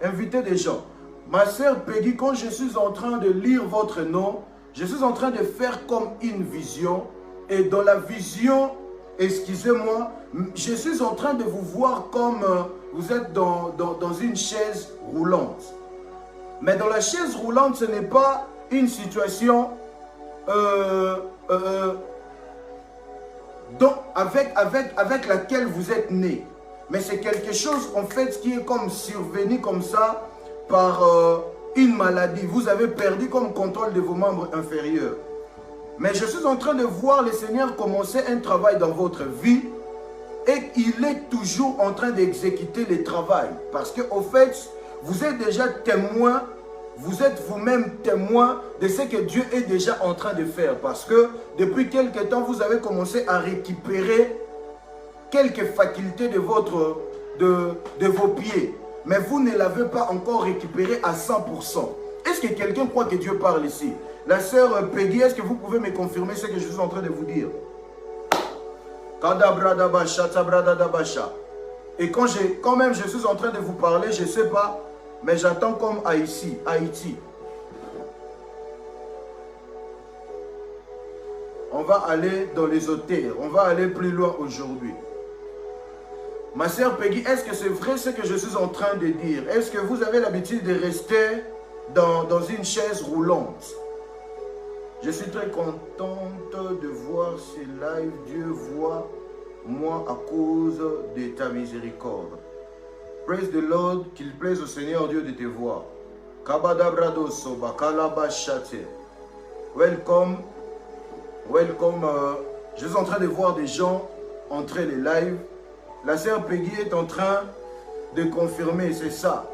invitez des gens. Ma sœur Peggy, quand je suis en train de lire votre nom, je suis en train de faire comme une vision. Et dans la vision, excusez-moi, je suis en train de vous voir comme vous êtes dans une chaise roulante. Mais dans la chaise roulante, ce n'est pas une situation avec laquelle vous êtes né. Mais c'est quelque chose en fait qui est comme survenu comme ça par une maladie. Vous avez perdu comme contrôle de vos membres inférieurs. Mais je suis en train de voir le Seigneur commencer un travail dans votre vie et il est toujours en train d'exécuter le travail. Parce qu'au fait, vous êtes déjà témoin, vous êtes vous-même témoin de ce que Dieu est déjà en train de faire. Parce que depuis quelque temps, vous avez commencé à récupérer quelques facultés de vos pieds. Mais vous ne l'avez pas encore récupéré à 100%. Est-ce que quelqu'un croit que Dieu parle ici? La sœur Peggy, est-ce que vous pouvez me confirmer ce que je suis en train de vous dire? Et quand même je suis en train de vous parler, je ne sais pas, mais j'attends comme Haïti. On va aller dans l'ésotère, on va aller plus loin aujourd'hui. Ma sœur Peggy, est-ce que c'est vrai ce que je suis en train de dire? Est-ce que vous avez l'habitude de rester dans une chaise roulante? Je suis très contente de voir ces lives. Dieu voit moi à cause de ta miséricorde. Praise the Lord, qu'il plaise au Seigneur Dieu de te voir. Kabadabradoso bakalabashate. Welcome. Je suis en train de voir des gens entrer les lives. La sœur Peggy est en train de confirmer, c'est ça.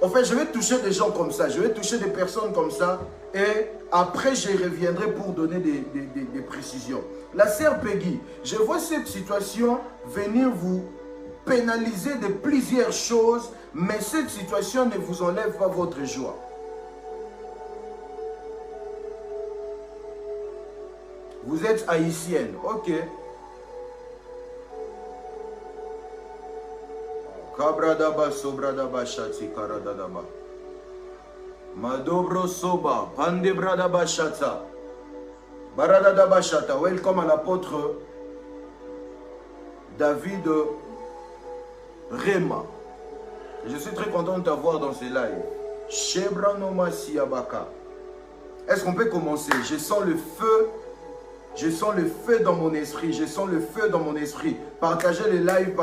En fait, je vais toucher des gens comme ça, je vais toucher des personnes comme ça, et après, je reviendrai pour donner des précisions. La sœur Peggy, je vois cette situation venir vous pénaliser de plusieurs choses, mais cette situation ne vous enlève pas votre joie. Vous êtes haïtienne, ok. Kabradaba sobradaba shati karadadaba. Madobro soba pandebradaba shata. Baradadaba shata. Welcome à l'apôtre David Rema. Je suis très content de t'avoir dans ces lives. Shebranoma siabaka. Est-ce qu'on peut commencer? Je sens le feu. Je sens le feu dans mon esprit. Je sens le feu dans mon esprit. Partagez les lives,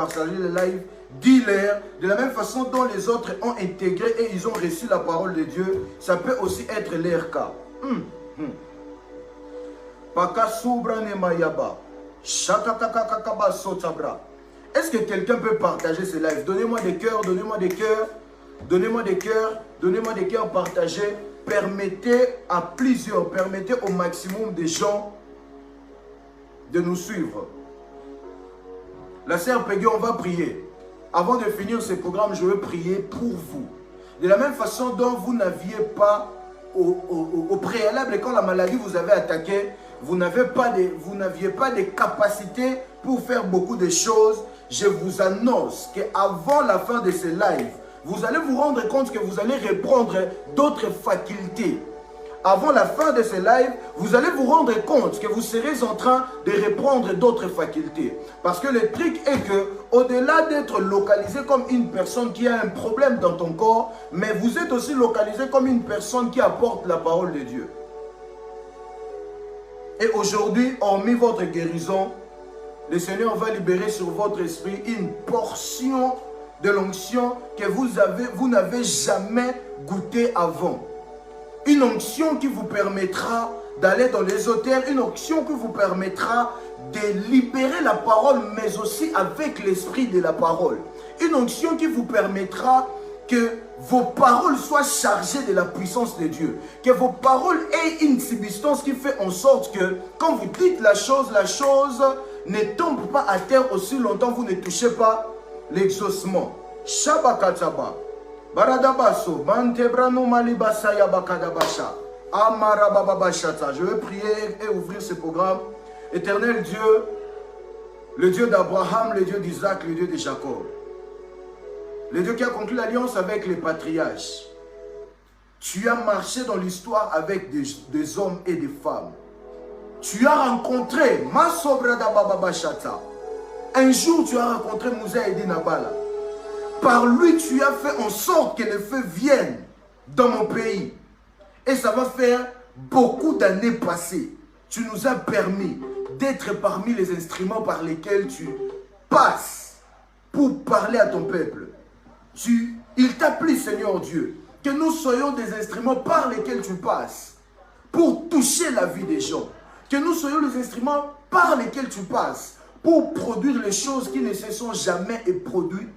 dis-leur de la même façon dont les autres ont intégré et ils ont reçu la parole de Dieu. Ça peut aussi être leur cas. Est-ce que quelqu'un peut partager ces lives? Donnez-moi des cœurs, donnez-moi des cœurs, donnez-moi des cœurs, donnez-moi des cœurs partagés. Permettez à plusieurs, permettez au maximum de gens de nous suivre. La sœur Peggy, on va prier. Avant de finir ce programme, je veux prier pour vous. De la même façon dont vous n'aviez pas, au préalable, quand la maladie vous avait attaqué, vous n'aviez pas de capacité pour faire beaucoup de choses. Je vous annonce qu'avant la fin de ce live, vous allez vous rendre compte que vous allez reprendre d'autres facultés. Avant la fin de ce live, vous allez vous rendre compte que vous serez en train de reprendre d'autres facultés. Parce que le truc est que, au-delà d'être localisé comme une personne qui a un problème dans ton corps, mais vous êtes aussi localisé comme une personne qui apporte la parole de Dieu. Et aujourd'hui, hormis votre guérison, le Seigneur va libérer sur votre esprit une portion de l'onction que vous n'avez jamais goûté avant. Une onction qui vous permettra d'aller dans l'ésotère, une onction qui vous permettra de libérer la parole, mais aussi avec l'esprit de la parole. Une onction qui vous permettra que vos paroles soient chargées de la puissance de Dieu. Que vos paroles aient une substance qui fait en sorte que quand vous dites la chose ne tombe pas à terre aussi longtemps vous ne touchez pas l'exaucement. Shabakataba. Baradabaso, Mantebrano Malibasaya Bakadabasha, Amarababashata. Je vais prier et ouvrir ce programme. Éternel Dieu, le Dieu d'Abraham, le Dieu d'Isaac, le Dieu de Jacob. Le Dieu qui a conclu l'alliance avec les patriarches. Tu as marché dans l'histoire avec des hommes et des femmes. Tu as rencontré Masobrada Baba Bachata. Un jour, tu as rencontré Moussa Edi Nabala. Par lui, tu as fait en sorte que le feu vienne dans mon pays. Et ça va faire beaucoup d'années passées. Tu nous as permis d'être parmi les instruments par lesquels tu passes pour parler à ton peuple. Il t'a plu, Seigneur Dieu, que nous soyons des instruments par lesquels tu passes pour toucher la vie des gens. Que nous soyons les instruments par lesquels tu passes pour produire les choses qui ne se sont jamais produites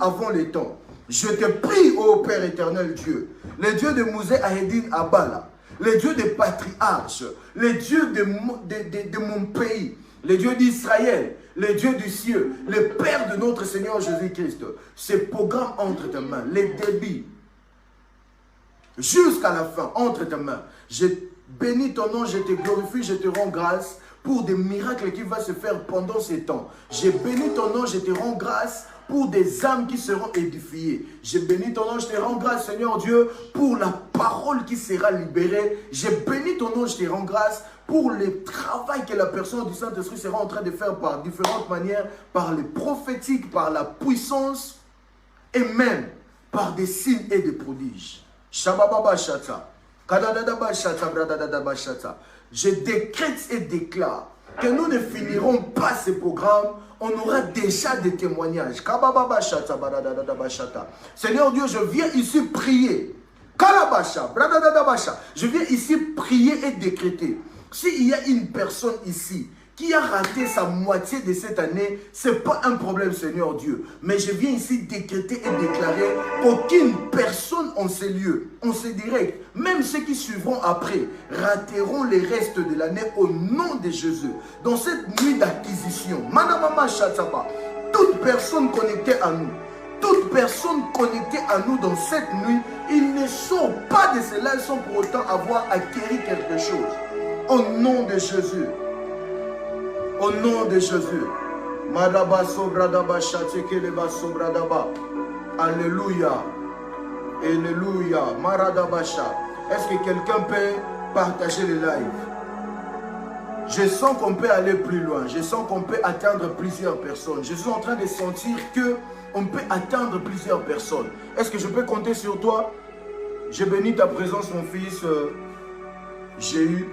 avant le temps. Je te prie, ô Père éternel Dieu, le Dieu de Mouzé Ahedine Abala, le Dieu des patriarches, le Dieu de mon pays, le Dieu d'Israël, le Dieu du ciel, le Père de notre Seigneur Jésus-Christ. Ce programme entre tes mains, les débits, jusqu'à la fin, entre tes mains. Je bénis ton nom, je te glorifie, je te rends grâce pour des miracles qui vont se faire pendant ces temps. Je bénis ton nom, je te rends grâce pour des âmes qui seront édifiées. Je bénis ton nom, je te rends grâce, Seigneur Dieu, pour la parole qui sera libérée. Je bénis ton nom, je te rends grâce pour le travail que la personne du Saint-Esprit sera en train de faire par différentes manières, par le prophétique, par la puissance et même par des signes et des prodiges. Shababa Shata. Je décrète et déclare que nous ne finirons pas ce programme, on aura déjà des témoignages. Seigneur Dieu, je viens ici prier. Je viens ici prier et décréter. S'il y a une personne ici qui a raté sa moitié de cette année, ce n'est pas un problème, Seigneur Dieu. Mais je viens ici décréter et déclarer qu'aucune personne en ces lieux, en ces directs, même ceux qui suivront après, rateront les restes de l'année au nom de Jésus. Dans cette nuit d'acquisition, toute personne connectée à nous, toute personne connectée à nous dans cette nuit, ils ne sont pas de cela sans pour autant avoir acquis quelque chose. Au nom de Jésus. Au nom de Jésus. Alléluia. Alléluia. Maradabasha. Est-ce que quelqu'un peut partager le live? Je sens qu'on peut aller plus loin. Je sens qu'on peut atteindre plusieurs personnes. Je suis en train de sentir qu'on peut atteindre plusieurs personnes. Est-ce que je peux compter sur toi? Je bénis ta présence, mon fils. J'ai eu.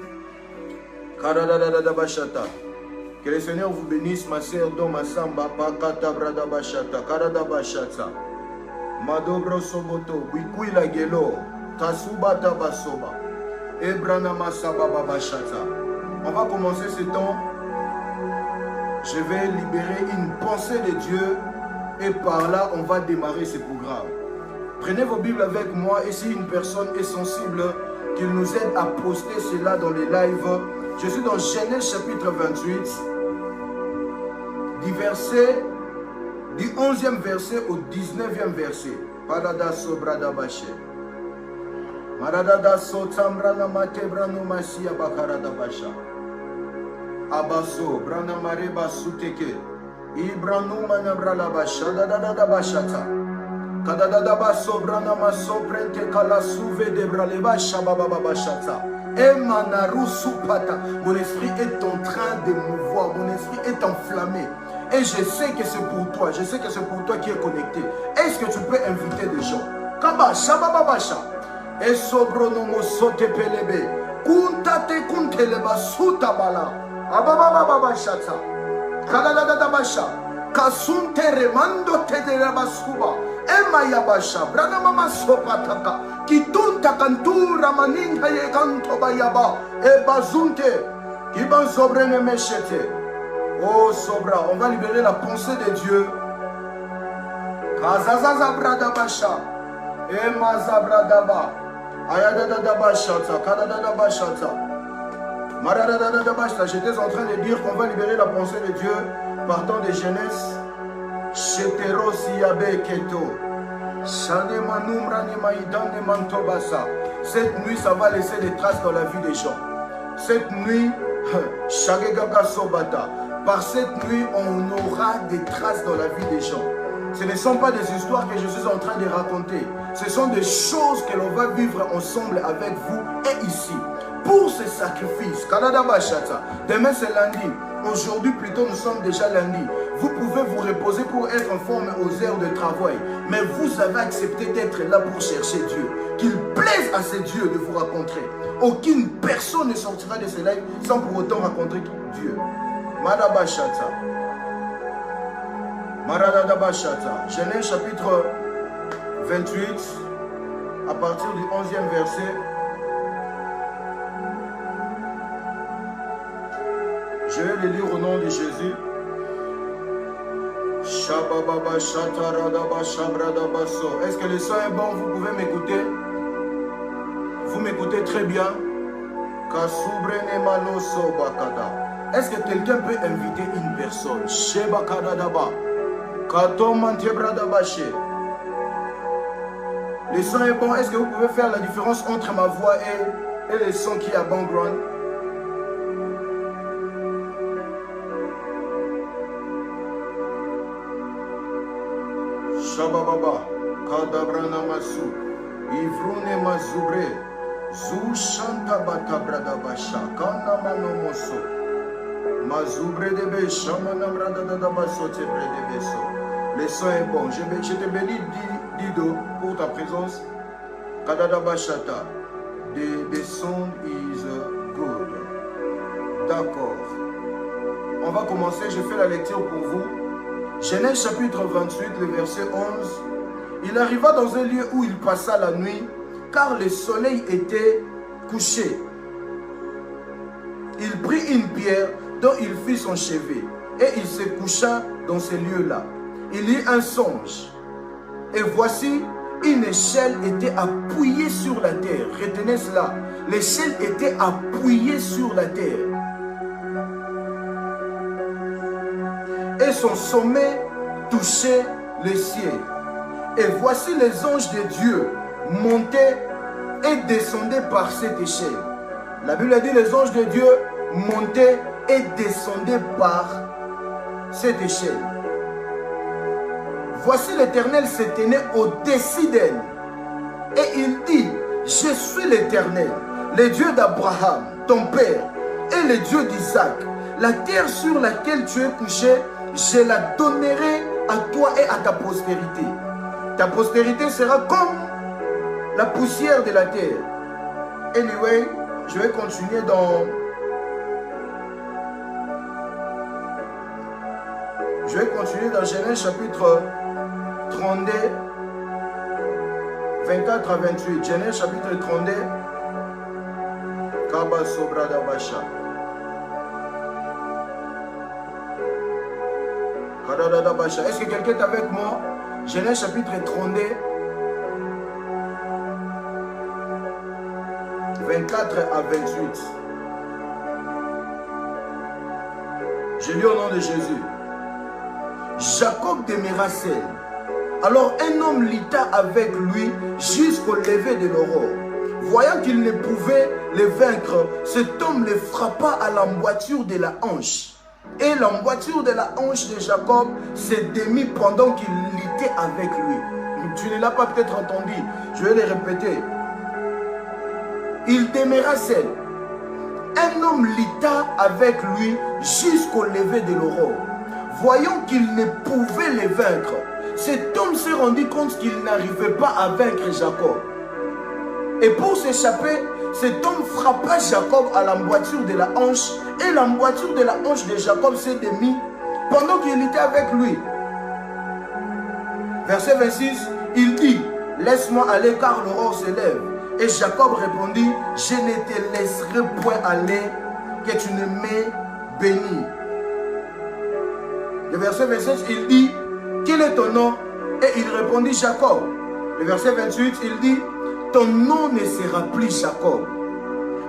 Que le Seigneur vous bénisse, ma sœur Doma Samba, Pakata Brada Bashata, Karada Bashata, Madobro Soboto, Wikuila Gelo, Tasubata Basoba, Ebrana Masaba Bashata. On va commencer ce temps. Je vais libérer une pensée de Dieu et par là, on va démarrer ce programme. Prenez vos Bibles avec moi et si une personne est sensible, qu'il nous aide à poster cela dans les lives. Je suis dans Genèse chapitre 28, du 11e verset au 19e verset. Parada sobrada bache. Maradada sotambrana matebrano masia bakarada basha. Abaso brana mareba suteke. Ibranu manabrala basha da bashata. Kadada baso brana maso prente kala suve de braleba shababa bashata. Mon esprit est en train de mouvoir, mon esprit est enflammé. Et je sais que c'est pour toi, je sais que c'est pour toi qui est connecté. Est-ce que tu peux inviter des gens? Kaba, shabababasha. Et sobronomo sote pelebe. Kuntate kunteleba sutabala. Ababababashata. Kaladadabasha. Kasunte remando tedereba suba. Emayabasha. Branamama sopataka. Kitunta kantura maninta ye kanto bayaba. Ebazunte. Kiban sobrene meshete. Oh Sobra, on va libérer la pensée de Dieu. Kazazaza bradabasha. Emaza bradaba. Ayadadadabashata. Kadadadabashata. Maradadadabashata. J'étais en train de dire qu'on va libérer la pensée de Dieu partant de Genèse. Sheteros yabe keto. Cette nuit, ça va laisser des traces dans la vie des gens. Cette nuit, par cette nuit, on aura des traces dans la vie des gens. Ce ne sont pas des histoires que je suis en train de raconter. Ce sont des choses que l'on va vivre ensemble avec vous et ici. Pour ce sacrifice, demain c'est lundi. Aujourd'hui plutôt nous sommes déjà lundi. Vous pouvez vous reposer pour être en forme aux heures de travail. Mais vous avez accepté d'être là pour chercher Dieu. Qu'il plaise à ces dieux de vous rencontrer. Aucune personne ne sortira de ce live sans pour autant rencontrer Dieu. Madabashata. Maradabashata. Genèse chapitre 28, à partir du 11e verset. Je vais le lire au nom de Jésus. Est-ce que le son est bon? Vous pouvez m'écouter? Vous m'écoutez très bien? Est-ce que quelqu'un peut inviter une personne? Le son est bon. Est-ce que vous pouvez faire la différence entre ma voix et le son qui est à background? Shabababa, Kadabrana Masu, Ivrune Mazubre, Zu Shanta Batabrada Basha, Kana Manomoso, Mazubre de Besha, Manamrada Basso, Tebre de Besso. Le son est bon. Je te bénis, Dido, pour ta présence. Kadada Bashata, the sound is good. D'accord. On va commencer, je fais la lecture pour vous. Genèse chapitre 28, le verset 11. Il arriva dans un lieu où il passa la nuit, car le soleil était couché. Il prit une pierre dont il fit son chevet, et il se coucha dans ce lieu-là. Il eut un songe, et voici, une échelle était appuyée sur la terre. Retenez cela, l'échelle était appuyée sur la terre. Et son sommet touchait le ciel. Et voici les anges de Dieu montaient et descendaient par cette échelle. La Bible dit les anges de Dieu montaient et descendaient par cette échelle. Voici l'Éternel se tenait au-dessus d'elle. Et il dit, je suis l'Éternel, le Dieu d'Abraham, ton père, et le Dieu d'Isaac. La terre sur laquelle tu es couché, je la donnerai à toi et à ta postérité. Ta postérité sera comme la poussière de la terre. Anyway, je vais continuer dans... Genèse chapitre 32, 24 à 28. Genèse chapitre 32. Kaba Sobrada Basha. Est-ce que quelqu'un est avec moi? Genèse chapitre 32, 24 à 28. Je lis au nom de Jésus. Jacob demeura seul. Alors un homme lutta avec lui jusqu'au lever de l'aurore. Voyant qu'il ne pouvait le vaincre, cet homme le frappa à l'emboîture de la hanche. Et l'emboîture de la hanche de Jacob s'est démise pendant qu'il luttait avec lui. Tu ne l'as pas peut-être entendu, je vais le répéter. Il demeura seul. Un homme lutta avec lui jusqu'au lever de l'aurore. Voyant qu'il ne pouvait le vaincre, cet homme s'est rendu compte qu'il n'arrivait pas à vaincre Jacob. Et pour s'échapper, cet homme frappa Jacob à l'emboîture de la hanche, et l'emboîture de la hanche de Jacob s'est démise pendant qu'il était avec lui. Verset 26, il dit, laisse-moi aller car l'aurore se lève. Et Jacob répondit, je ne te laisserai point aller, que tu ne m'aies béni. Le verset 27, il dit, quel est ton nom? Et il répondit, Jacob. Le verset 28, il dit, ton nom ne sera plus Jacob,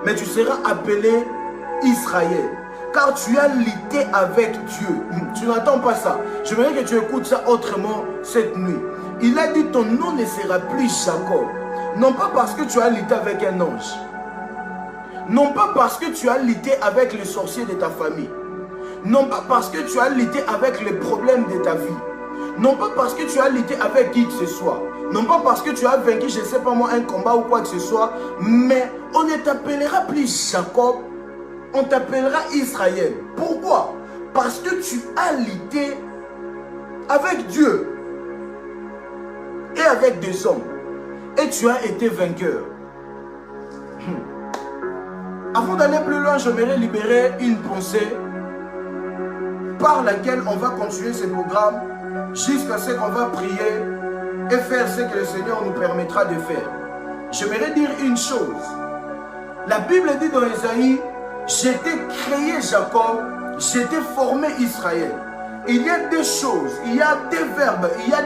mais tu seras appelé Israël, car tu as lutté avec Dieu. Tu n'entends pas ça. Je voudrais que tu écoutes ça autrement cette nuit. Il a dit, ton nom ne sera plus Jacob, non pas parce que tu as lutté avec un ange, non pas parce que tu as lutté avec les sorciers de ta famille, non pas parce que tu as lutté avec les problèmes de ta vie, Non pas parce que tu as lutté avec qui que ce soit. Non pas parce que tu as vaincu, je ne sais pas moi, un combat ou quoi que ce soit. Mais on ne t'appellera plus Jacob. On t'appellera Israël. Pourquoi? Parce que tu as lutté avec Dieu. Et avec des hommes. Et tu as été vainqueur. Avant d'aller plus loin, j'aimerais libérer une pensée par laquelle on va continuer ce programme jusqu'à ce qu'on va prier et faire ce que le Seigneur nous permettra de faire. J'aimerais dire une chose. La Bible dit dans Ésaïe, j'ai été créé Jacob, j'ai été formé Israël. Il y a des choses, il y a des verbes, il y a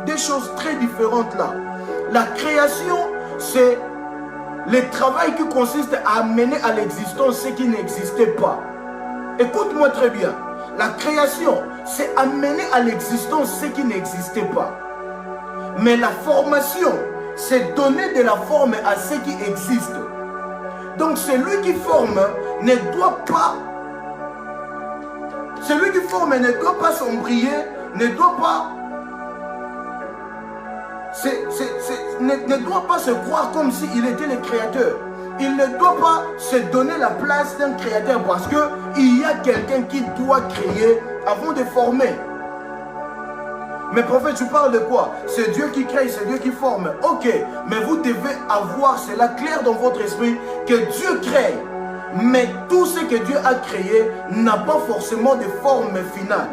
des choses très différentes là. La création, c'est le travail qui consiste à amener à l'existence ce qui n'existait pas. Écoute-moi très bien. La création, c'est amener à l'existence ce qui n'existait pas. Mais la formation, c'est donner de la forme à ce qui existe. Donc celui qui forme ne doit pas sombrer, ne doit pas se croire comme s'il était le créateur. Il ne doit pas se donner la place d'un créateur parce qu'il y a quelqu'un qui doit créer avant de former. Mais prophète, tu parles de quoi? C'est Dieu qui crée, c'est Dieu qui forme. Ok, mais vous devez avoir cela clair dans votre esprit que Dieu crée. Mais tout ce que Dieu a créé n'a pas forcément de forme finale.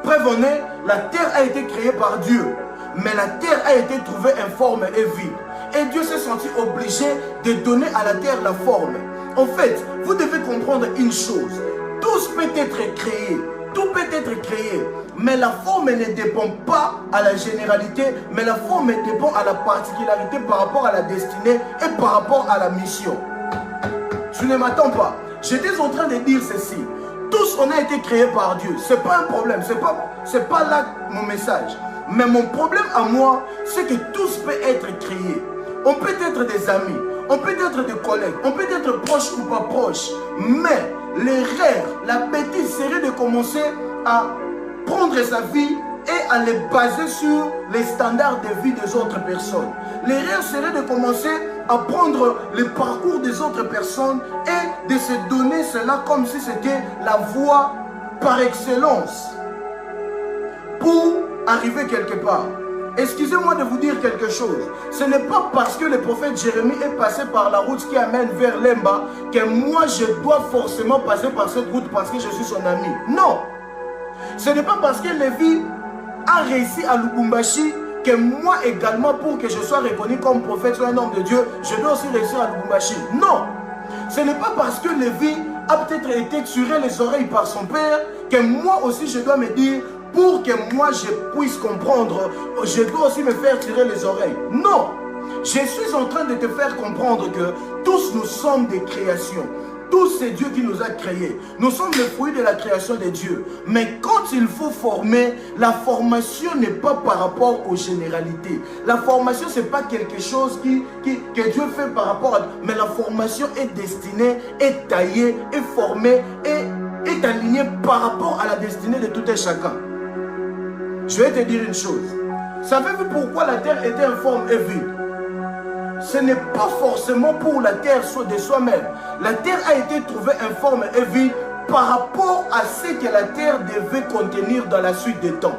Preuve en est, la terre a été créée par Dieu. Mais la terre a été trouvée informe et vide. Et Dieu s'est senti obligé de donner à la terre la forme. En fait, vous devez comprendre une chose. Tout peut être créé. Tout peut être créé. Mais la forme ne dépend pas à la généralité. Mais la forme dépend à la particularité par rapport à la destinée et par rapport à la mission. Tu ne m'attends pas. J'étais en train de dire ceci. Tous on a été créés par Dieu. Ce n'est pas un problème. C'est pas là mon message. Mais mon problème à moi, c'est que tous peuvent être créés. On peut être des amis, on peut être des collègues, on peut être proche ou pas proche. Mais l'erreur, la bêtise serait de commencer à prendre sa vie et à les baser sur les standards de vie des autres personnes. L'erreur serait de commencer à prendre le parcours des autres personnes et de se donner cela comme si c'était la voie par excellence pour arriver quelque part. Excusez-moi de vous dire quelque chose. Ce n'est pas parce que le prophète Jérémie est passé par la route qui amène vers Lemba que moi je dois forcément passer par cette route parce que je suis son ami. Non. Ce n'est pas parce que Lévi a réussi à Lubumbashi que moi également, pour que je sois reconnu comme prophète ou un homme de Dieu, je dois aussi réussir à Lubumbashi. Non. Ce n'est pas parce que Lévi a peut-être été tiré les oreilles par son père que moi aussi je dois me dire, pour que moi je puisse comprendre, je dois aussi me faire tirer les oreilles. Non, je suis en train de te faire comprendre que tous nous sommes des créations. Tous c'est Dieu qui nous a créés. Nous sommes le fruit de la création de Dieu. Mais quand il faut former, la formation n'est pas par rapport aux généralités. La formation ce n'est pas quelque chose que Dieu fait par rapport à... Mais la formation est destinée, est taillée, est formée, est alignée par rapport à la destinée de tout un chacun. Je vais te dire une chose. Savez-vous pourquoi la terre était informe et vide? Ce n'est pas forcément pour la terre de soi-même. La terre a été trouvée informe et vide par rapport à ce que la terre devait contenir dans la suite des temps.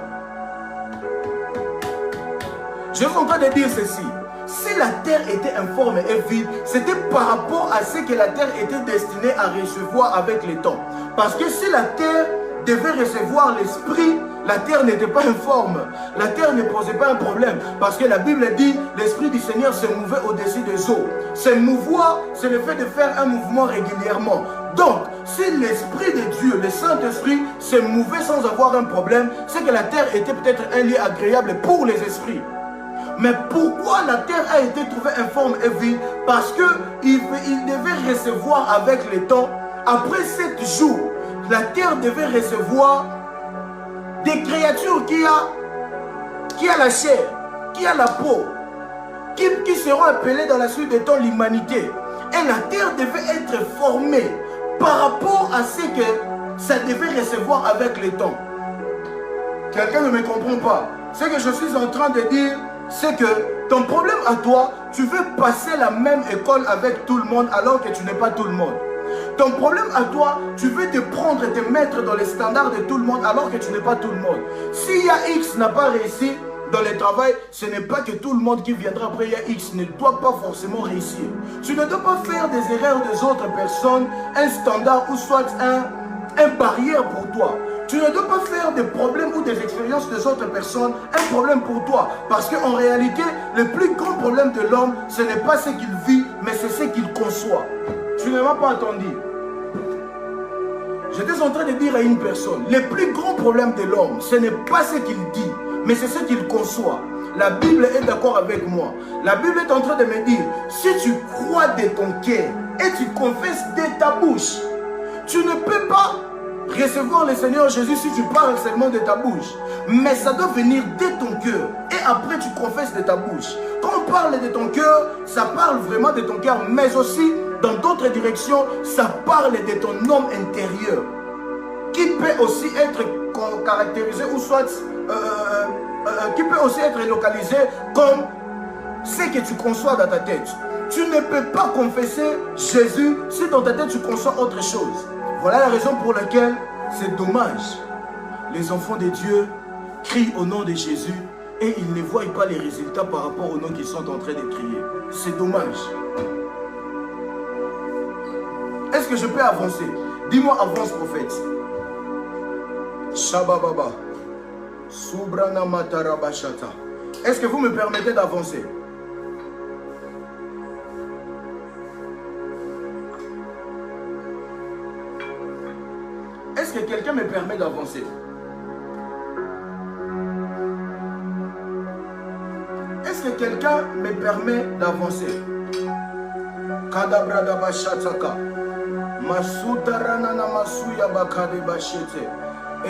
Je suis en train de dire ceci. Si la terre était informe et vide, c'était par rapport à ce que la terre était destinée à recevoir avec le temps. Parce que si la terre devait recevoir l'esprit, la terre n'était pas informe. La terre ne posait pas un problème. Parce que la Bible dit, l'esprit du Seigneur se mouvait au-dessus des eaux. Se mouvoir, c'est le fait de faire un mouvement régulièrement. Donc, si l'esprit de Dieu, le Saint-Esprit, se mouvait sans avoir un problème, c'est que la terre était peut-être un lieu agréable pour les esprits. Mais pourquoi la terre a été trouvée informe et vide? Parce qu'il devait recevoir avec le temps, après 7 jours, la terre devait recevoir des créatures qui a la chair, qui a la peau, qui seront appelées dans la suite des temps l'humanité. Et la terre devait être formée par rapport à ce que ça devait recevoir avec le temps. Quelqu'un ne me comprend pas. Ce que je suis en train de dire, c'est que ton problème à toi, tu veux passer la même école avec tout le monde alors que tu n'es pas tout le monde. Ton problème à toi, tu veux te prendre et te mettre dans les standards de tout le monde alors que tu n'es pas tout le monde. S'il y a X n'a pas réussi dans le travail, ce n'est pas que tout le monde qui viendra après X ne doit pas forcément réussir. Tu ne dois pas faire des erreurs des autres personnes, un standard ou soit un barrière pour toi. Tu ne dois pas faire des problèmes ou des expériences des autres personnes un problème pour toi. Parce qu'en réalité, le plus grand problème de l'homme, ce n'est pas ce qu'il vit, mais c'est ce qu'il conçoit. Tu ne m'as pas entendu. J'étais en train de dire à une personne, le plus grand problème de l'homme, ce n'est pas ce qu'il dit, mais c'est ce qu'il conçoit. La Bible est d'accord avec moi. La Bible est en train de me dire, si tu crois de ton cœur et tu confesses de ta bouche, tu ne peux pas recevoir le Seigneur Jésus si tu parles seulement de ta bouche. Mais ça doit venir de ton cœur. Et après tu confesses de ta bouche. Quand on parle de ton cœur, ça parle vraiment de ton cœur. Mais aussi, dans d'autres directions, ça parle de ton homme intérieur. Qui peut aussi être caractérisé ou soit... qui peut aussi être localisé comme ce que tu conçois dans ta tête. Tu ne peux pas confesser Jésus si dans ta tête tu conçois autre chose. Voilà la raison pour laquelle c'est dommage. Les enfants de Dieu crient au nom de Jésus et ils ne voient pas les résultats par rapport au nom qu'ils sont en train de crier. C'est dommage. Est-ce que je peux avancer? Dis-moi, avance, prophète. Shabababa. Subrana Matarabashata. Est-ce que vous me permettez d'avancer? Est-ce que quelqu'un me permet d'avancer? Est-ce que quelqu'un me permet d'avancer? Kadabra Bashataka. Masudarana Masuya Bakade Bashete.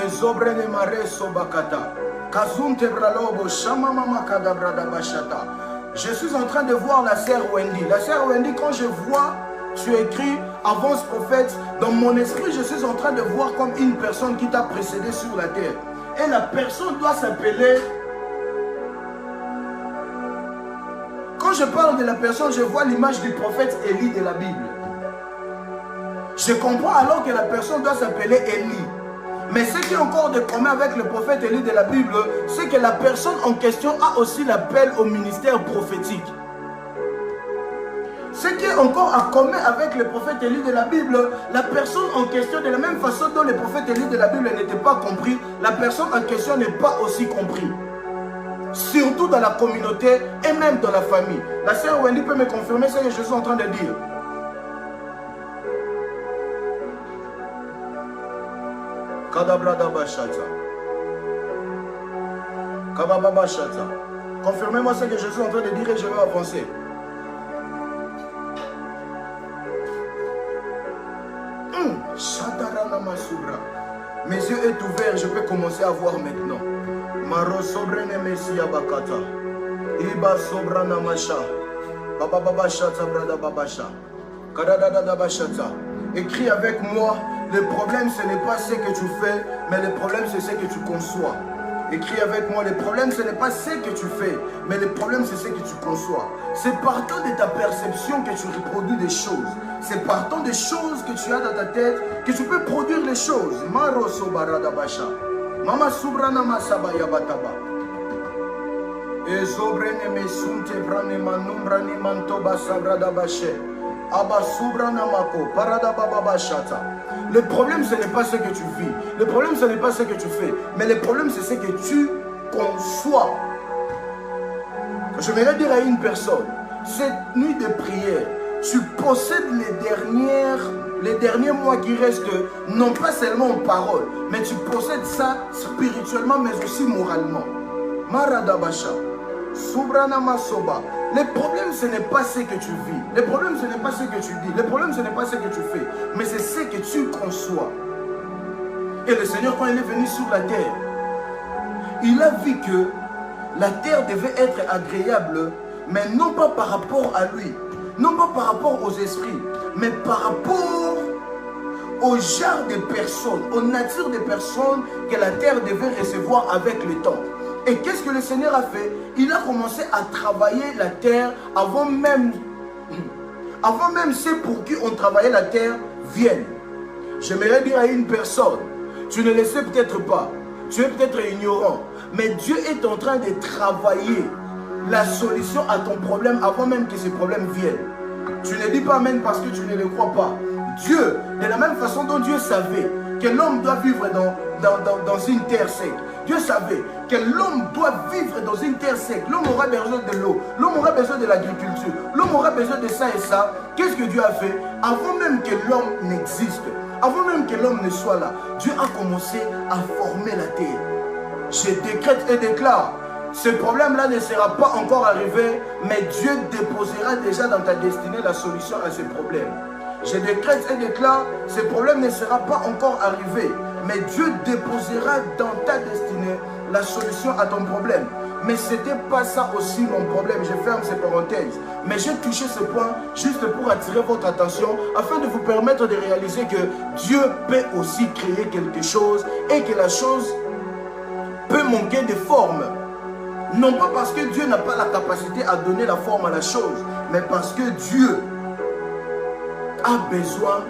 Ezobrene Mareso Bakata. Kazunte Bralobo Shamamama Kadabra Bashata. Je suis en train de voir la sœur Wendy. La sœur Wendy, quand je vois, tu écris avance prophète, dans mon esprit, je suis en train de voir comme une personne qui t'a précédé sur la terre. Et la personne doit s'appeler... Quand je parle de la personne, je vois l'image du prophète Élie de la Bible. Je comprends alors que la personne doit s'appeler Élie. Mais ce qui est encore de commun avec le prophète Élie de la Bible, c'est que la personne en question a aussi l'appel au ministère prophétique. Ce qui est encore à commun avec le prophète Élie de la Bible, la personne en question, de la même façon dont le prophète Élie de la Bible n'était pas compris, la personne en question n'est pas aussi compris. Surtout dans la communauté et même dans la famille. La sœur Wendy peut me confirmer ce que je suis en train de dire. Kadabrada Bashata. Kababa Bashata. Confirmez-moi ce que je suis en train de dire et je vais avancer. Mes yeux sont ouverts, je peux commencer à voir maintenant. Maro sobrene mesia bakata. Iba sobrana masha. Baba baba shata brada babasha. Kadadada bashata. Écris avec moi, le problème ce n'est pas ce que tu fais, mais le problème c'est ce que tu conçois. Écris avec moi, le problème ce n'est pas ce que tu fais, mais le problème c'est ce que tu conçois. C'est partant de ta perception que tu reproduis des choses. C'est partant des choses que tu as dans ta tête que tu peux produire les choses. Maro sobarada basha. Mama subrana masabaya bataba. Ezobrene mesunte brane manumbrani mantoba sabrada bashe. Aba subrana mako parada baba bashata. Le problème ce n'est pas ce que tu vis. Le problème ce n'est pas ce que tu fais. Mais le problème c'est ce que tu conçois. Je vais dire à une personne, cette nuit de prière, tu possèdes les derniers mois qui restent, non pas seulement en parole, mais tu possèdes ça spirituellement, mais aussi moralement. Maradabasha, Subrana Masoba. Le problème, ce n'est pas ce que tu vis. Le problème, ce n'est pas ce que tu dis. Le problème, ce n'est pas ce que tu fais. Mais c'est ce que tu conçois. Et le Seigneur, quand il est venu sur la terre, il a vu que la terre devait être agréable, mais non pas par rapport à lui. Non pas par rapport aux esprits, mais par rapport au genre de personnes, aux natures de personnes que la terre devait recevoir avec le temps. Et qu'est-ce que le Seigneur a fait? Il a commencé à travailler la terre avant même ceux pour qui on travaillait la terre viennent. J'aimerais dire à une personne, tu ne le sais peut-être pas, tu es peut-être ignorant, mais Dieu est en train de travailler la solution à ton problème avant même que ce problème vienne. Tu ne dis pas même parce que tu ne le crois pas. Dieu, de la même façon dont Dieu savait que l'homme doit vivre dans une terre sec, Dieu savait que l'homme doit vivre dans une terre sec. L'homme aura besoin de l'eau, l'homme aura besoin de l'agriculture, l'homme aura besoin de ça et ça. Qu'est-ce que Dieu a fait? Avant même que l'homme n'existe, avant même que l'homme ne soit là, Dieu a commencé à former la terre. Je décrète et déclare, ce problème-là ne sera pas encore arrivé, mais Dieu déposera déjà dans ta destinée la solution à ce problème. Je décrète et déclare, ce problème ne sera pas encore arrivé, mais Dieu déposera dans ta destinée la solution à ton problème. Mais ce n'était pas ça aussi mon problème, je ferme ces parenthèses. Mais j'ai touché ce point juste pour attirer votre attention, afin de vous permettre de réaliser que Dieu peut aussi créer quelque chose et que la chose peut manquer de forme. Non pas parce que Dieu n'a pas la capacité à donner la forme à la chose, mais parce que Dieu a besoin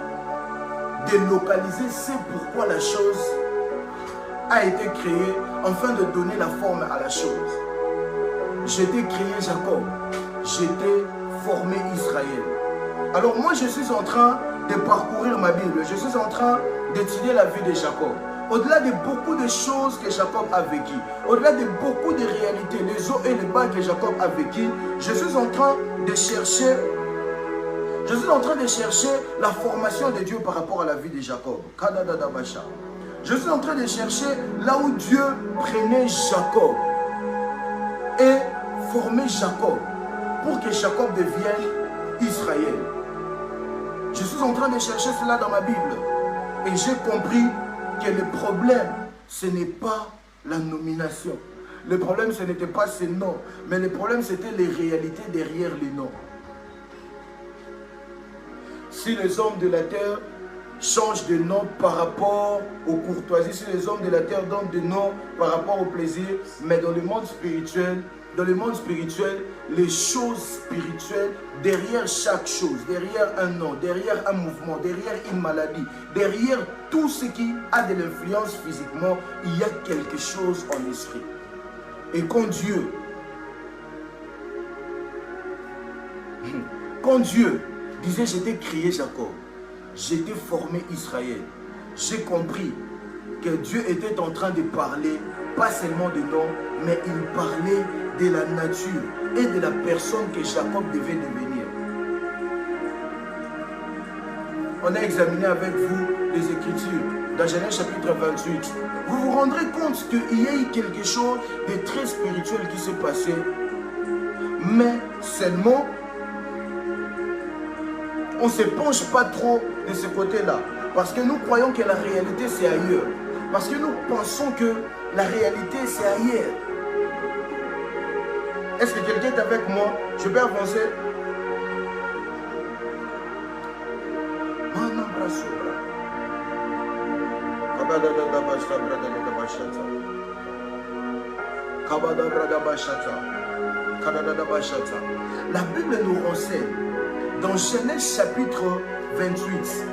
de localiser ce pourquoi la chose a été créée, afin de donner la forme à la chose. J'étais créé Jacob, j'étais formé Israël. Alors moi je suis en train de parcourir ma Bible, je suis en train d'étudier la vie de Jacob. Au-delà de beaucoup de choses que Jacob a vécues, au-delà de beaucoup de réalités, les hauts et les bas que Jacob a vécu, je suis en train de chercher la formation de Dieu par rapport à la vie de Jacob. Je suis en train de chercher là où Dieu prenait Jacob et formait Jacob pour que Jacob devienne Israël. Je suis en train de chercher cela dans ma Bible et j'ai compris que le problème, ce n'est pas la nomination. Le problème, ce n'était pas ces noms, mais le problème, c'était les réalités derrière les noms. Si les hommes de la terre changent de nom par rapport aux courtoisies, si les hommes de la terre donnent des noms par rapport au plaisir, mais dans le monde spirituel, les choses spirituelles, derrière chaque chose, derrière un nom, derrière un mouvement, derrière une maladie, derrière tout ce qui a de l'influence physiquement, il y a quelque chose en esprit. Et quand Dieu disait j'étais créé Jacob, j'étais formé Israël, j'ai compris que Dieu était en train de parler, pas seulement de nom, mais il parlait de la nature et de la personne que Jacob devait devenir. On a examiné avec vous les Écritures dans Genèse chapitre 28. Vous vous rendrez compte qu'il y a eu quelque chose de très spirituel qui s'est passé, mais seulement on ne se penche pas trop de ce côté-là, parce que nous croyons que la réalité c'est ailleurs, parce que nous pensons que la réalité c'est ailleurs. Est-ce que quelqu'un est avec moi? Je peux avancer? La Bible nous renseigne dans Genèse chapitre 28,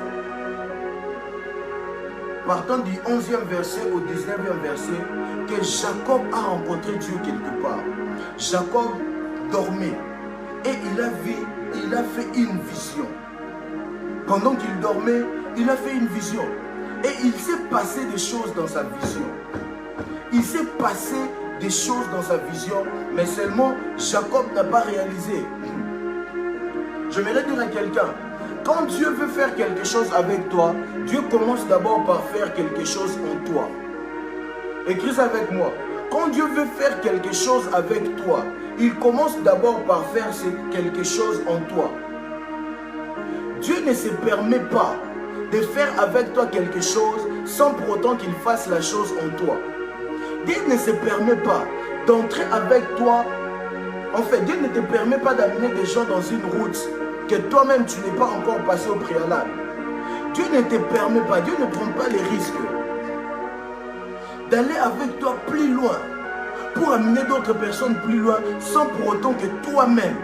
partant du 11e verset au 19e verset, que Jacob a rencontré Dieu quelque part. Jacob dormait et il a fait une vision. Pendant qu'il dormait, il a fait une vision. Et il s'est passé des choses dans sa vision. Il s'est passé des choses dans sa vision, mais seulement Jacob n'a pas réalisé. J'aimerais dire à quelqu'un, quand Dieu veut faire quelque chose avec toi, Dieu commence d'abord par faire quelque chose en toi. Écris ça avec moi. Quand Dieu veut faire quelque chose avec toi, il commence d'abord par faire quelque chose en toi. Dieu ne se permet pas de faire avec toi quelque chose sans pour autant qu'il fasse la chose en toi. Dieu ne se permet pas d'entrer avec toi. En fait, Dieu ne te permet pas d'amener des gens dans une route que toi-même tu n'es pas encore passé au préalable. Dieu ne te permet pas, Dieu ne prend pas les risques d'aller avec toi plus loin pour amener d'autres personnes plus loin sans pour autant que toi-même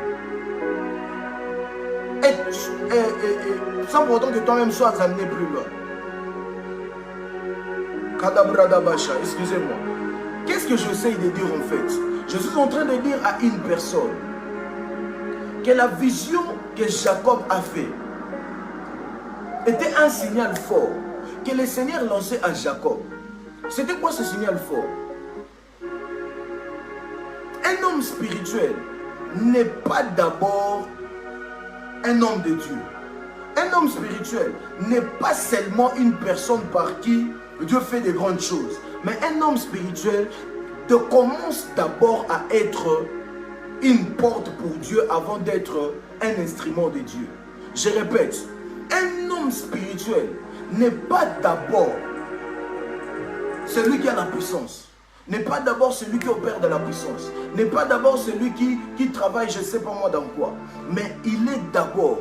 sans pour autant que toi-même sois amené plus loin. Kadabradabasha, excusez-moi. Qu'est-ce que j'essaye de dire en fait? Je suis en train de dire à une personne que la vision que Jacob a fait était un signal fort que le Seigneur lançait à Jacob. C'était quoi ce signal fort? Un homme spirituel n'est pas d'abord un homme de Dieu. Un homme spirituel n'est pas seulement une personne par qui Dieu fait de grandes choses. Mais un homme spirituel commence d'abord à être une porte pour Dieu avant d'être un instrument de Dieu. Je répète, un homme spirituel n'est pas d'abord celui qui a la puissance. N'est pas d'abord celui qui opère de la puissance. N'est pas d'abord celui qui travaille, je ne sais pas moi dans quoi. Mais il est d'abord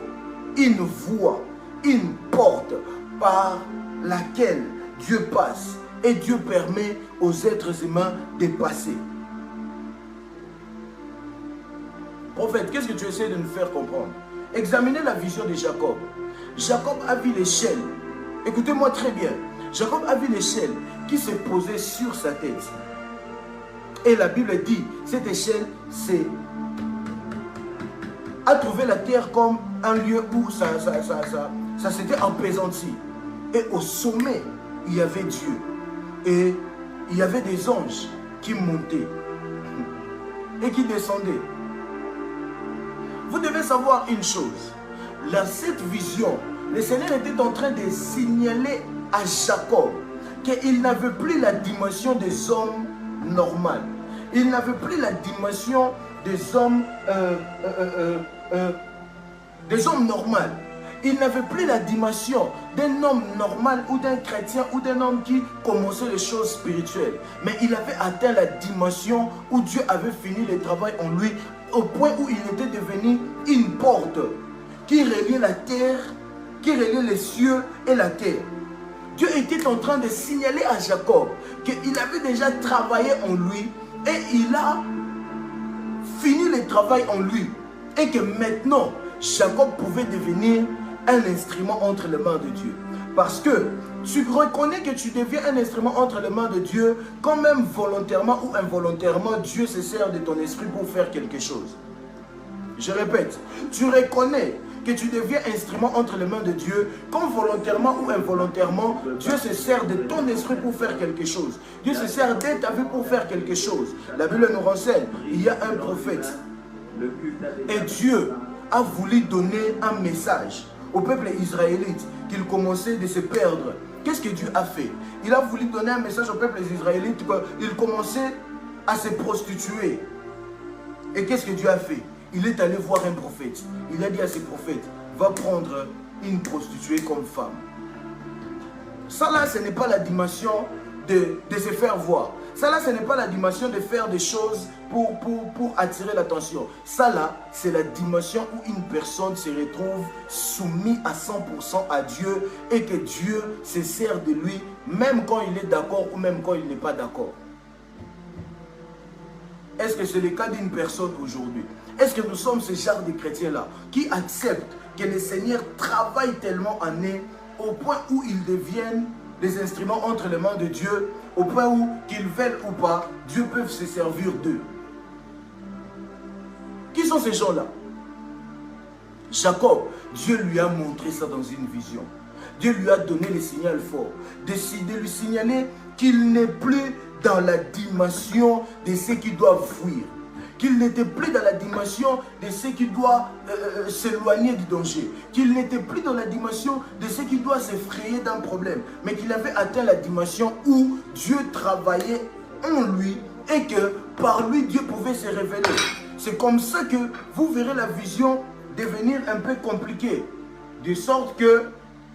une voie, une porte par laquelle Dieu passe. Et Dieu permet aux êtres humains de passer. Prophète, qu'est-ce que tu essaies de nous faire comprendre? Examinez la vision de Jacob. Jacob a vu l'échelle. Écoutez-moi très bien. Jacob a vu l'échelle qui se posait sur sa tête. Et la Bible dit, cette échelle, a trouvé la terre comme un lieu où ça s'était empaisanti. Et au sommet, il y avait Dieu. Et il y avait des anges qui montaient et qui descendaient. Vous devez savoir une chose. Cette vision, le Seigneur était en train de signaler à Jacob qu'il n'avait plus la dimension des hommes normaux. Il n'avait plus la dimension des hommes normaux. Il n'avait plus la dimension d'un homme normal ou d'un chrétien ou d'un homme qui commençait les choses spirituelles. Mais il avait atteint la dimension où Dieu avait fini le travail en lui au point où il était devenu une porte qui reliait la terre, qui reliait les cieux et la terre. Dieu était en train de signaler à Jacob qu'il avait déjà travaillé en lui et il a fini le travail en lui. Et que maintenant, Jacob pouvait devenir un instrument entre les mains de Dieu. Parce que tu reconnais que tu deviens un instrument entre les mains de Dieu, quand même volontairement ou involontairement, Dieu se sert de ton esprit pour faire quelque chose. Je répète, tu reconnais que tu deviens instrument entre les mains de Dieu, quand volontairement ou involontairement, Dieu se sert de ton esprit pour faire quelque chose. Dieu se sert de ta vie pour faire quelque chose. La Bible nous renseigne, il y a un prophète. Et Dieu a voulu donner un message au peuple israélite qu'il commençait de se perdre. Qu'est-ce que Dieu a fait? Il a voulu donner un message au peuple israélite qu'il commençait à se prostituer. Et qu'est-ce que Dieu a fait? Il est allé voir un prophète. Il a dit à ce prophète, va prendre une prostituée comme femme. Ça là, ce n'est pas la dimension de se faire voir. Ça là, ce n'est pas la dimension de faire des choses pour attirer l'attention. Ça là, c'est la dimension où une personne se retrouve soumise à 100% à Dieu et que Dieu se sert de lui, même quand il est d'accord ou même quand il n'est pas d'accord. Est-ce que c'est le cas d'une personne aujourd'hui? Est-ce que nous sommes ce genre de chrétiens-là qui acceptent que le Seigneur travaille tellement en eux au point où ils deviennent des instruments entre les mains de Dieu, au point où qu'ils veulent ou pas, Dieu peut se servir d'eux? Qui sont ces gens-là? Jacob, Dieu lui a montré ça dans une vision. Dieu lui a donné le signal fort, de lui signaler qu'il n'est plus dans la dimension de ceux qui doivent fuir, qu'il n'était plus dans la dimension de ceux qui doivent s'éloigner du danger, qu'il n'était plus dans la dimension de ceux qui doivent s'effrayer d'un problème, mais qu'il avait atteint la dimension où Dieu travaillait en lui et que par lui Dieu pouvait se révéler. C'est comme ça que vous verrez la vision devenir un peu compliquée, de sorte que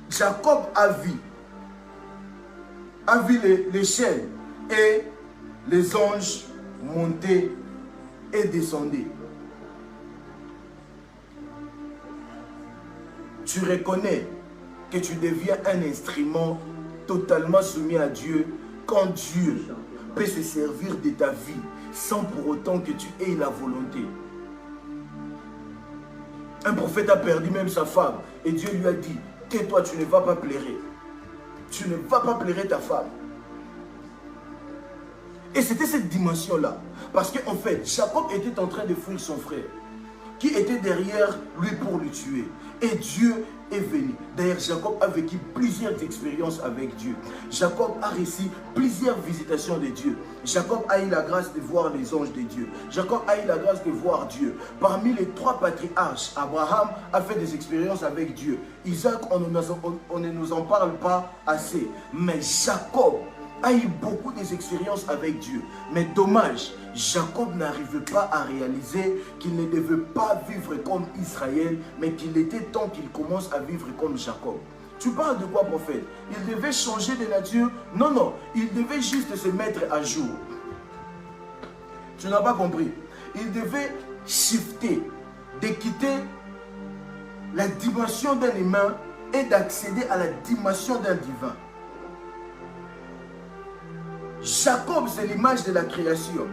Jacob a vu l'échelle et les anges montaient et descendaient. Tu reconnais que tu deviens un instrument totalement soumis à Dieu, quand Dieu peut se servir de ta vie sans pour autant que tu aies la volonté. Un prophète a perdu même sa femme et Dieu lui a dit, tais-toi, tu ne vas pas pleurer. Tu ne vas pas pleurer ta femme. Et c'était cette dimension-là. Parce qu'en fait, Jacob était en train de fuir son frère, qui était derrière lui pour le tuer. Et Dieu est venu. D'ailleurs, Jacob a vécu plusieurs expériences avec Dieu. Jacob a reçu plusieurs visitations de Dieu. Jacob a eu la grâce de voir les anges de Dieu. Jacob a eu la grâce de voir Dieu. Parmi les 3 patriarches, Abraham a fait des expériences avec Dieu. Isaac, on ne nous en parle pas assez. Mais Jacob a eu beaucoup d'expériences avec Dieu. Mais dommage, Jacob n'arrivait pas à réaliser qu'il ne devait pas vivre comme Israël, mais qu'il était temps qu'il commence à vivre comme Jacob. Tu parles de quoi, prophète? Il devait changer de nature? Non, non, il devait juste se mettre à jour. Tu n'as pas compris. Il devait shifter, de quitter la dimension d'un humain et d'accéder à la dimension d'un divin. Jacob, c'est l'image de la création.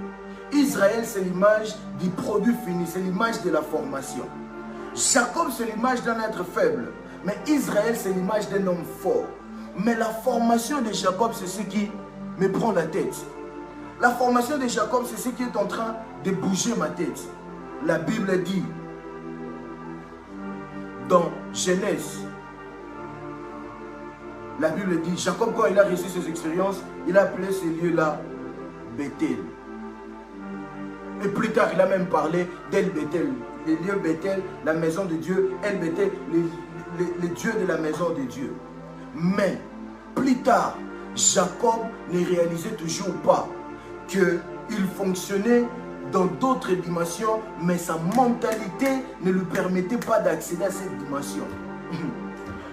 Israël, c'est l'image du produit fini, c'est l'image de la formation. Jacob, c'est l'image d'un être faible. Mais Israël, c'est l'image d'un homme fort. Mais la formation de Jacob, c'est ce qui me prend la tête. La formation de Jacob, c'est ce qui est en train de bouger ma tête. La Bible dit, dans Genèse, la Bible dit, Jacob, quand il a reçu ses expériences, il a appelé ces lieux-là Bethel. Et plus tard, il a même parlé d'El Bethel. Les lieux Bethel, la maison de Dieu, El Bethel, les dieux de la maison de Dieu. Mais, plus tard, Jacob ne réalisait toujours pas qu'il fonctionnait dans d'autres dimensions, mais sa mentalité ne lui permettait pas d'accéder à cette dimension.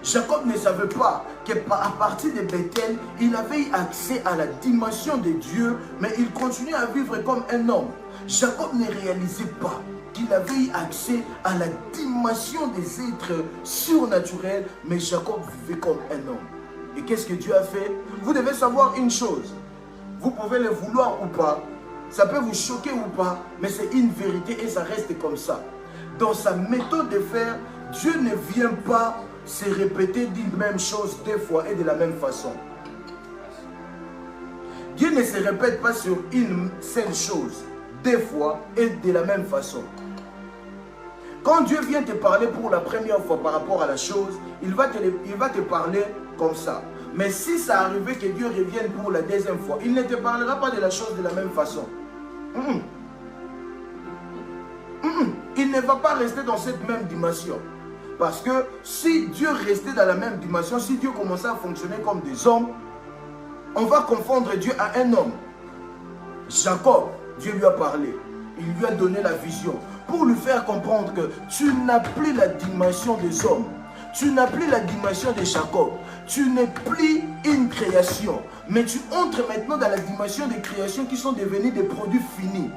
Jacob ne savait pas qu'à partir de Bethel, il avait eu accès à la dimension de Dieu, mais il continuait à vivre comme un homme. Jacob ne réalisait pas qu'il avait eu accès à la dimension des êtres surnaturels, mais Jacob vivait comme un homme. Et qu'est-ce que Dieu a fait? Vous devez savoir une chose. Vous pouvez le vouloir ou pas, ça peut vous choquer ou pas, mais c'est une vérité et ça reste comme ça. Dans sa méthode de faire, Dieu ne vient pas se répéter d'une même chose 2 fois et de la même façon. Dieu ne se répète pas sur une seule chose 2 fois et de la même façon. Quand Dieu vient te parler pour la première fois par rapport à la chose, il va te parler comme ça. Mais si ça arrivait que Dieu revienne pour la 2e fois, il ne te parlera pas de la chose de la même façon. Il ne va pas rester dans cette même dimension. Parce que si Dieu restait dans la même dimension, si Dieu commençait à fonctionner comme des hommes, on va confondre Dieu à un homme. Jacob, Dieu lui a parlé. Il lui a donné la vision pour lui faire comprendre que tu n'as plus la dimension des hommes. Tu n'as plus la dimension de Jacob. Tu n'es plus une création. Mais tu entres maintenant dans la dimension des créations qui sont devenues des produits finis.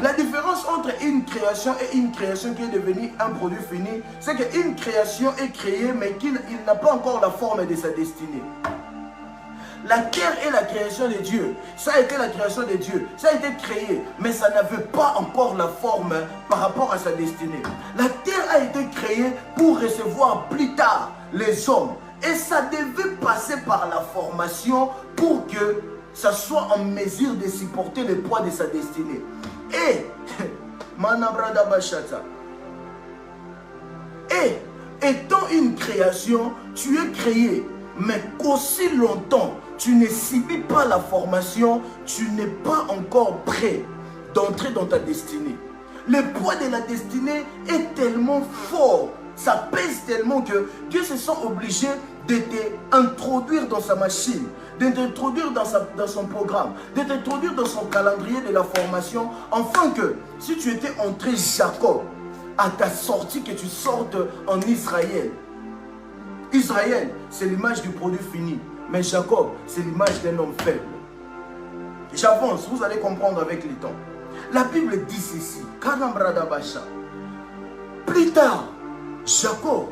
La différence entre une création et une création qui est devenue un produit fini, c'est qu'une création est créée, mais qu'il n'a pas encore la forme de sa destinée. La terre est la création de Dieu. Ça a été la création de Dieu. Ça a été créé, mais ça n'avait pas encore la forme par rapport à sa destinée. La terre a été créée pour recevoir plus tard les hommes. Et ça devait passer par la formation pour que ça soit en mesure de supporter le poids de sa destinée. Et, étant une création, tu es créé, mais qu'aussi longtemps tu ne subis pas la formation, tu n'es pas encore prêt d'entrer dans ta destinée. Le poids de la destinée est tellement fort, ça pèse tellement que Dieu se sent obligé de t'introduire dans sa machine, de t'introduire dans son programme, de t'introduire dans son calendrier de la formation, afin que si tu étais entré Jacob, à ta sortie, que tu sortes en Israël. Israël, c'est l'image du produit fini, mais Jacob, c'est l'image d'un homme faible. J'avance, vous allez comprendre avec le temps. La Bible dit ceci, plus tard, Jacob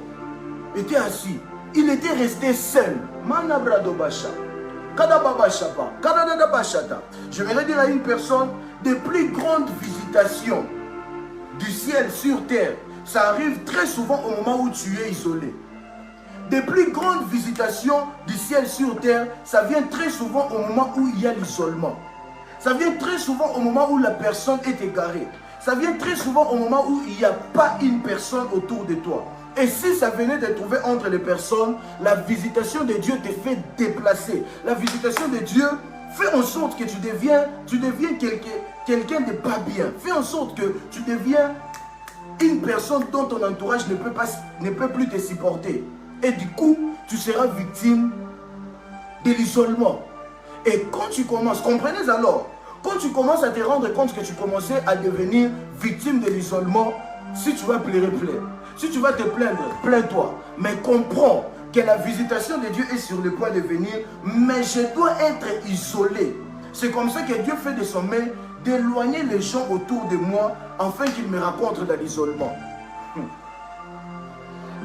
était assis. Il était resté seul. Manabradobasha. Je vais dire à une personne, des plus grandes visitations du ciel sur terre, ça arrive très souvent au moment où tu es isolé. Des plus grandes visitations du ciel sur terre, ça vient très souvent au moment où il y a l'isolement. Ça vient très souvent au moment où la personne est égarée. Ça vient très souvent au moment où il n'y a pas une personne autour de toi. Et si ça venait de trouver entre les personnes, la visitation de Dieu te fait déplacer. La visitation de Dieu fait en sorte que tu deviens quelqu'un de pas bien. Fais en sorte que tu deviens une personne dont ton entourage ne peut plus te supporter. Et du coup, tu seras victime de l'isolement. Et quand tu commences, comprenez alors, quand tu commences à te rendre compte que tu commençais à devenir victime de l'isolement, si tu vas pleurer, pleure. Si tu vas te plaindre, plains-toi. Mais comprends que la visitation de Dieu est sur le point de venir, mais je dois être isolé. C'est comme ça que Dieu fait de son main d'éloigner les gens autour de moi afin qu'ils me rencontrent dans l'isolement.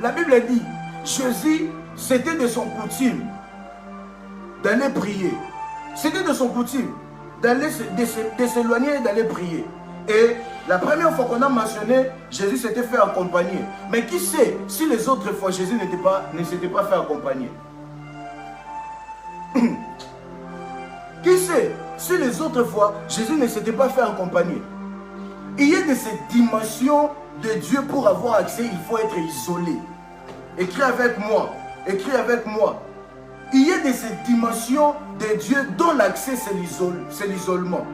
La Bible dit, Jésus, c'était de son coutume d'aller prier. C'était de son coutume de s'éloigner et d'aller prier. Et la première fois qu'on a mentionné, Jésus s'était fait accompagner. Mais qui sait si les autres fois Jésus ne s'était pas fait accompagner? Qui sait si les autres fois Jésus ne s'était pas fait accompagner? Il y a de ces dimensions de Dieu pour avoir accès, il faut être isolé. Écris avec moi, écris avec moi. Il y a de ces dimensions de Dieu dont l'accès c'est l'isolement.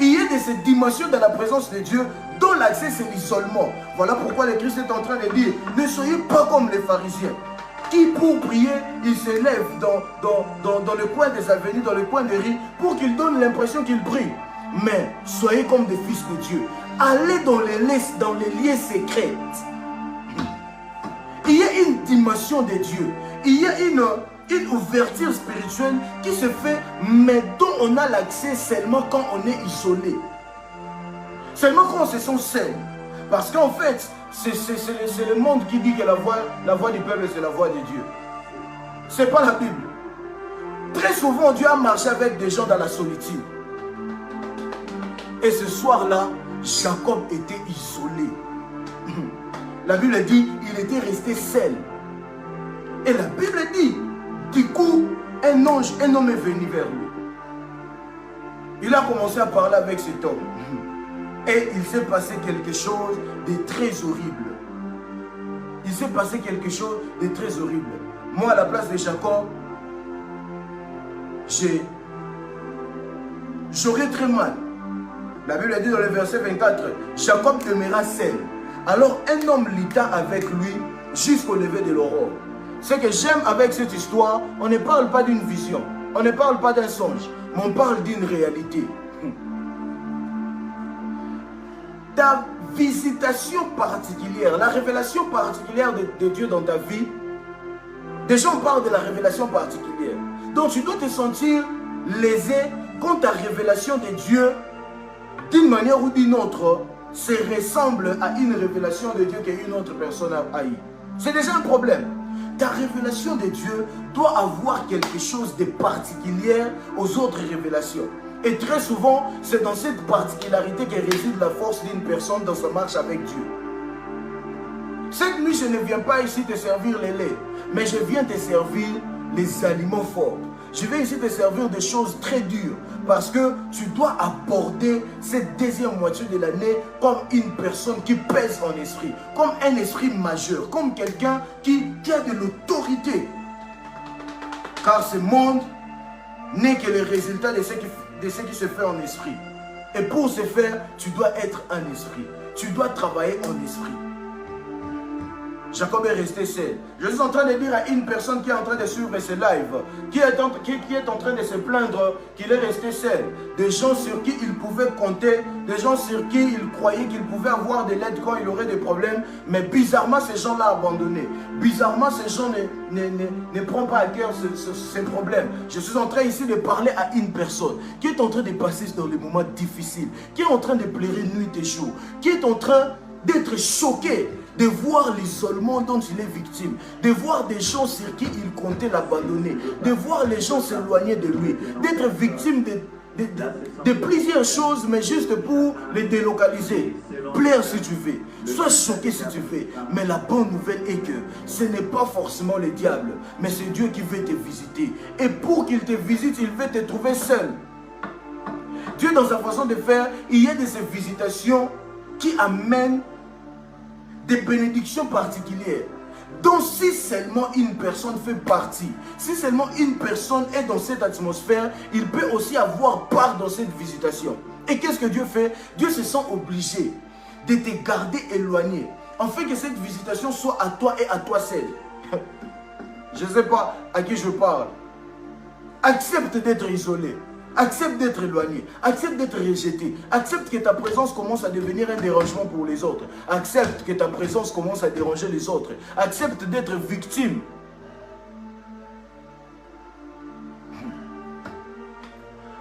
Il y a de ces dimensions dans la présence de Dieu dont l'accès c'est l'isolement. Voilà pourquoi le Christ est en train de dire, ne soyez pas comme les pharisiens, qui pour prier, ils se lèvent dans le coin des avenues, dans le coin des rues, pour qu'ils donnent l'impression qu'ils prient. Mais soyez comme des fils de Dieu. Allez dans les lieux secrets. Il y a une dimension de Dieu. Il y a une ouverture spirituelle qui se fait, mais dont on a l'accès seulement quand on est isolé. Seulement quand on se sent seul. Parce qu'en fait, c'est le monde qui dit que la voix du peuple, c'est la voix de Dieu. Ce n'est pas la Bible. Très souvent, Dieu a marché avec des gens dans la solitude. Et ce soir-là, Jacob était isolé. La Bible dit, il était resté seul. Et la Bible dit, du coup, un homme est venu vers lui. Il a commencé à parler avec cet homme. Et il s'est passé quelque chose de très horrible. Il s'est passé quelque chose de très horrible. Moi, à la place de Jacob, j'aurais très mal. La Bible dit dans le verset 24, Jacob demeura seul. Alors un homme lutta avec lui jusqu'au lever de l'aurore. Ce que j'aime avec cette histoire, on ne parle pas d'une vision, on ne parle pas d'un songe, mais on parle d'une réalité. Ta visitation particulière, la révélation particulière de Dieu dans ta vie, déjà on parle de la révélation particulière. Donc tu dois te sentir lésé quand ta révélation de Dieu, d'une manière ou d'une autre, se ressemble à une révélation de Dieu qu'une autre personne a eu. C'est déjà un problème. Ta révélation de Dieu doit avoir quelque chose de particulier aux autres révélations. Et très souvent, c'est dans cette particularité que réside la force d'une personne dans sa marche avec Dieu. Cette nuit, je ne viens pas ici te servir les laits, mais je viens te servir les aliments forts. Je vais ici te servir des choses très dures parce que tu dois aborder cette deuxième moitié de l'année comme une personne qui pèse en esprit, comme un esprit majeur, comme quelqu'un qui a de l'autorité. Car ce monde n'est que le résultat de ce qui se fait en esprit. Et pour ce faire, tu dois être un esprit. Tu dois travailler en esprit. Jacob est resté seul. Je suis en train de dire à une personne qui est en train de suivre ce live, qui est en train de se plaindre qu'il est resté seul. Des gens sur qui il pouvait compter, des gens sur qui il croyait qu'il pouvait avoir de l'aide quand il aurait des problèmes. Mais bizarrement, ces gens-là abandonnés. Bizarrement, ces gens ne prennent pas à cœur ces problèmes. Je suis en train ici de parler à une personne qui est en train de passer dans les moments difficiles, qui est en train de pleurer nuit et jour, qui est en train d'être choqué de voir l'isolement dont il est victime, de voir des gens sur qui il comptait l'abandonner, de voir les gens s'éloigner de lui, d'être victime de plusieurs choses, mais juste pour les délocaliser. Plaire si tu veux, sois choqué si tu veux, mais la bonne nouvelle est que ce n'est pas forcément le diable, mais c'est Dieu qui veut te visiter. Et pour qu'il te visite, il veut te trouver seul. Dieu, dans sa façon de faire, il y a de ces visitations qui amènent des bénédictions particulières. Donc si seulement une personne fait partie, si seulement une personne est dans cette atmosphère, il peut aussi avoir part dans cette visitation. Et qu'est-ce que Dieu fait? Dieu se sent obligé de te garder éloigné, afin que cette visitation soit à toi et à toi seul. Je ne sais pas à qui je parle. Accepte d'être isolé. Accepte d'être éloigné, accepte d'être rejeté, accepte que ta présence commence à devenir un dérangement pour les autres, accepte que ta présence commence à déranger les autres, accepte d'être victime.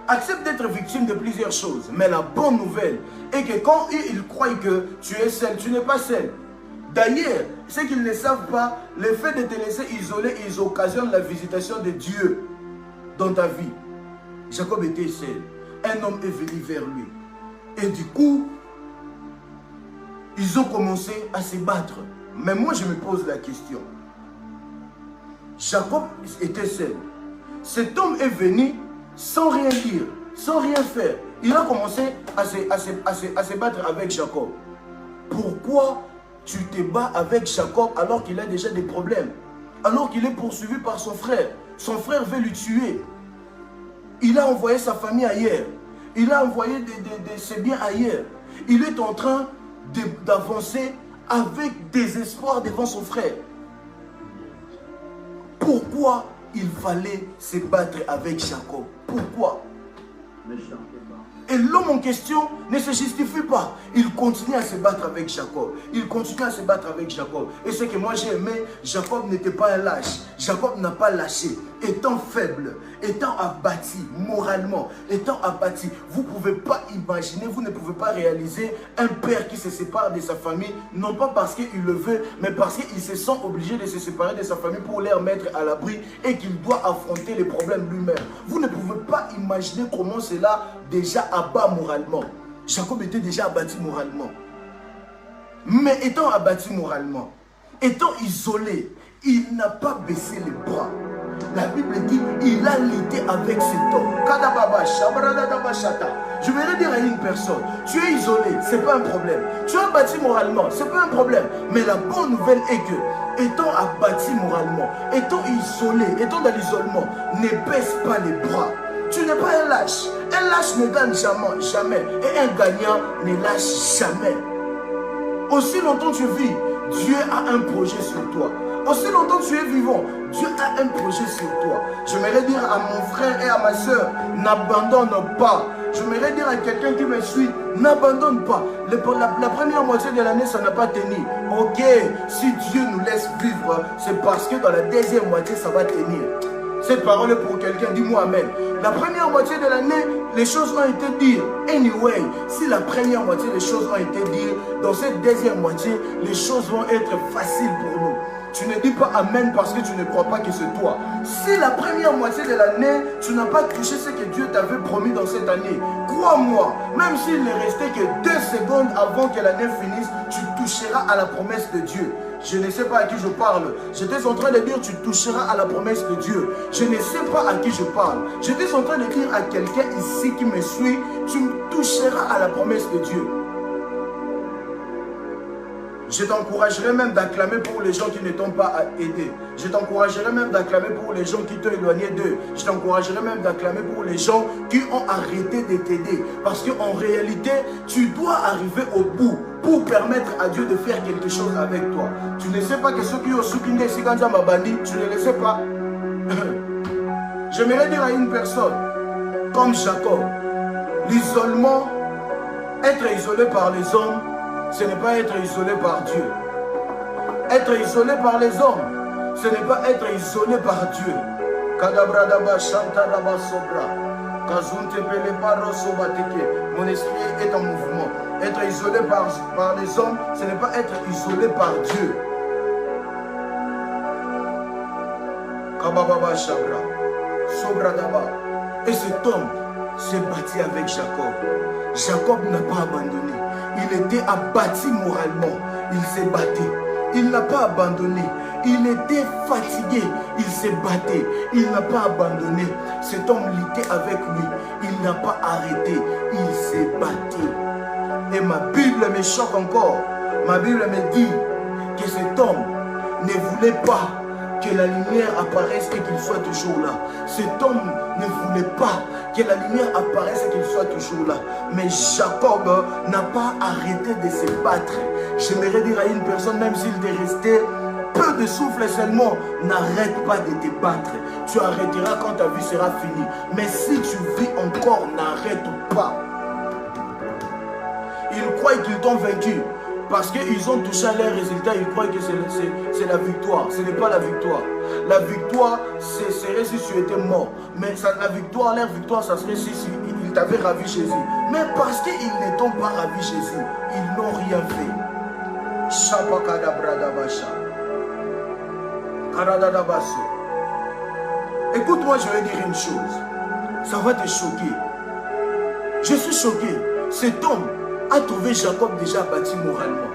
Accepte d'être victime de plusieurs choses, mais la bonne nouvelle est que quand ils croient que tu es seul, tu n'es pas seul. D'ailleurs, ce qu'ils ne savent pas, le fait de te laisser isoler, ils occasionnent la visitation de Dieu dans ta vie. Jacob était seul. Un homme est venu vers lui. Et du coup, ils ont commencé à se battre. Mais moi, je me pose la question. Jacob était seul. Cet homme est venu sans rien dire, sans rien faire. Il a commencé à se battre avec Jacob. Pourquoi tu te bats avec Jacob alors qu'il a déjà des problèmes? Alors qu'il est poursuivi par son frère. Son frère veut le tuer. Il a envoyé sa famille ailleurs. Il a envoyé ses biens ailleurs. Il est en train d'avancer avec désespoir devant son frère. Pourquoi il fallait se battre avec Jacob? Pourquoi? Et l'homme en question ne se justifie pas. Il continue à se battre avec Jacob. Il continue à se battre avec Jacob. Et ce que moi j'ai aimé, Jacob n'était pas un lâche. Jacob n'a pas lâché. Étant faible, étant abattu moralement, étant abattu, vous ne pouvez pas imaginer, vous ne pouvez pas réaliser un père qui se sépare de sa famille, non pas parce qu'il le veut, mais parce qu'il se sent obligé de se séparer de sa famille pour les mettre à l'abri et qu'il doit affronter les problèmes lui-même. Vous ne pouvez pas imaginer comment cela déjà abat moralement. Jacob était déjà abattu moralement. Mais étant abattu moralement, étant isolé, il n'a pas baissé les bras. La Bible dit, il a lutté avec cet homme. Je voudrais dire à une personne, tu es isolé, ce n'est pas un problème. Tu es abattu moralement, ce n'est pas un problème. Mais la bonne nouvelle est que, étant abattu moralement, étant isolé, étant dans l'isolement, ne baisse pas les bras. Tu n'es pas un lâche. Un lâche ne gagne jamais. Et un gagnant ne lâche jamais. Aussi longtemps tu vis, Dieu a un projet sur toi. Aussi longtemps tu es vivant, Dieu a un projet sur toi. J'aimerais dire à mon frère et à ma soeur, n'abandonne pas. J'aimerais dire à quelqu'un qui me suit, n'abandonne pas. La première moitié de l'année, ça n'a pas tenu. Ok, si Dieu nous laisse vivre, c'est parce que dans la deuxième moitié, ça va tenir. Cette parole est pour quelqu'un, dis-moi amen. La première moitié de l'année, les choses ont été dites. Anyway, si la première moitié des choses ont été dites, dans cette deuxième moitié, les choses vont être faciles pour nous. Tu ne dis pas amen parce que tu ne crois pas que c'est toi. Si la première moitié de l'année, tu n'as pas touché ce que Dieu t'avait promis dans cette année, crois-moi, même s'il ne restait que 2 secondes avant que l'année finisse, tu toucheras à la promesse de Dieu. Je ne sais pas à qui je parle. J'étais en train de dire tu toucheras à la promesse de Dieu. Je ne sais pas à qui je parle. J'étais en train de dire à quelqu'un ici qui me suit, tu toucheras à la promesse de Dieu. Je t'encouragerai même d'acclamer pour les gens qui ne t'ont pas aidé. Je t'encouragerai même d'acclamer pour les gens qui t'ont éloigné d'eux. Je t'encouragerai même d'acclamer pour les gens qui ont arrêté de t'aider. Parce qu'en réalité, tu dois arriver au bout pour permettre à Dieu de faire quelque chose avec toi. Tu ne sais pas que ceux qui ont soukindé ici quand m'a bandit, tu ne le sais pas. J'aimerais dire à une personne, comme Jacob, l'isolement, être isolé par les hommes, ce n'est pas être isolé par Dieu. Être isolé par les hommes, ce n'est pas être isolé par Dieu. Mon esprit est en mouvement. Être isolé par les hommes, ce n'est pas être isolé par Dieu. Kabababa Shabra, Sobradaba. Et cet homme s'est battu avec Jacob. Jacob n'a pas abandonné. Il était abattu moralement. Il s'est battu. Il n'a pas abandonné. Il était fatigué. Il s'est battu. Il n'a pas abandonné. Cet homme luttait avec lui. Il n'a pas arrêté. Il s'est battu. Et ma Bible me choque encore. Ma Bible me dit que cet homme ne voulait pas que la lumière apparaisse et qu'il soit toujours là. Cet homme ne voulait pas que la lumière apparaisse et qu'il soit toujours là. Mais Jacob n'a pas arrêté de se battre. J'aimerais dire à une personne, même s'il t'est resté peu de souffle seulement, n'arrête pas de te battre. Tu arrêteras quand ta vie sera finie. Mais si tu vis encore, n'arrête pas. Ils croient qu'ils t'ont vaincu. Parce qu'ils ont touché à leurs résultats, ils croient que c'est la victoire. Ce n'est pas la victoire. La victoire, ce serait si tu étais mort. Mais la victoire, leur victoire, ça serait si ils t'avaient ravi Jésus. Mais parce qu'ils ne t'ont pas ravi Jésus, ils n'ont rien fait. Écoute-moi, je vais dire une chose. Ça va te choquer. Je suis choqué. Cet homme a trouvé Jacob déjà abattu moralement.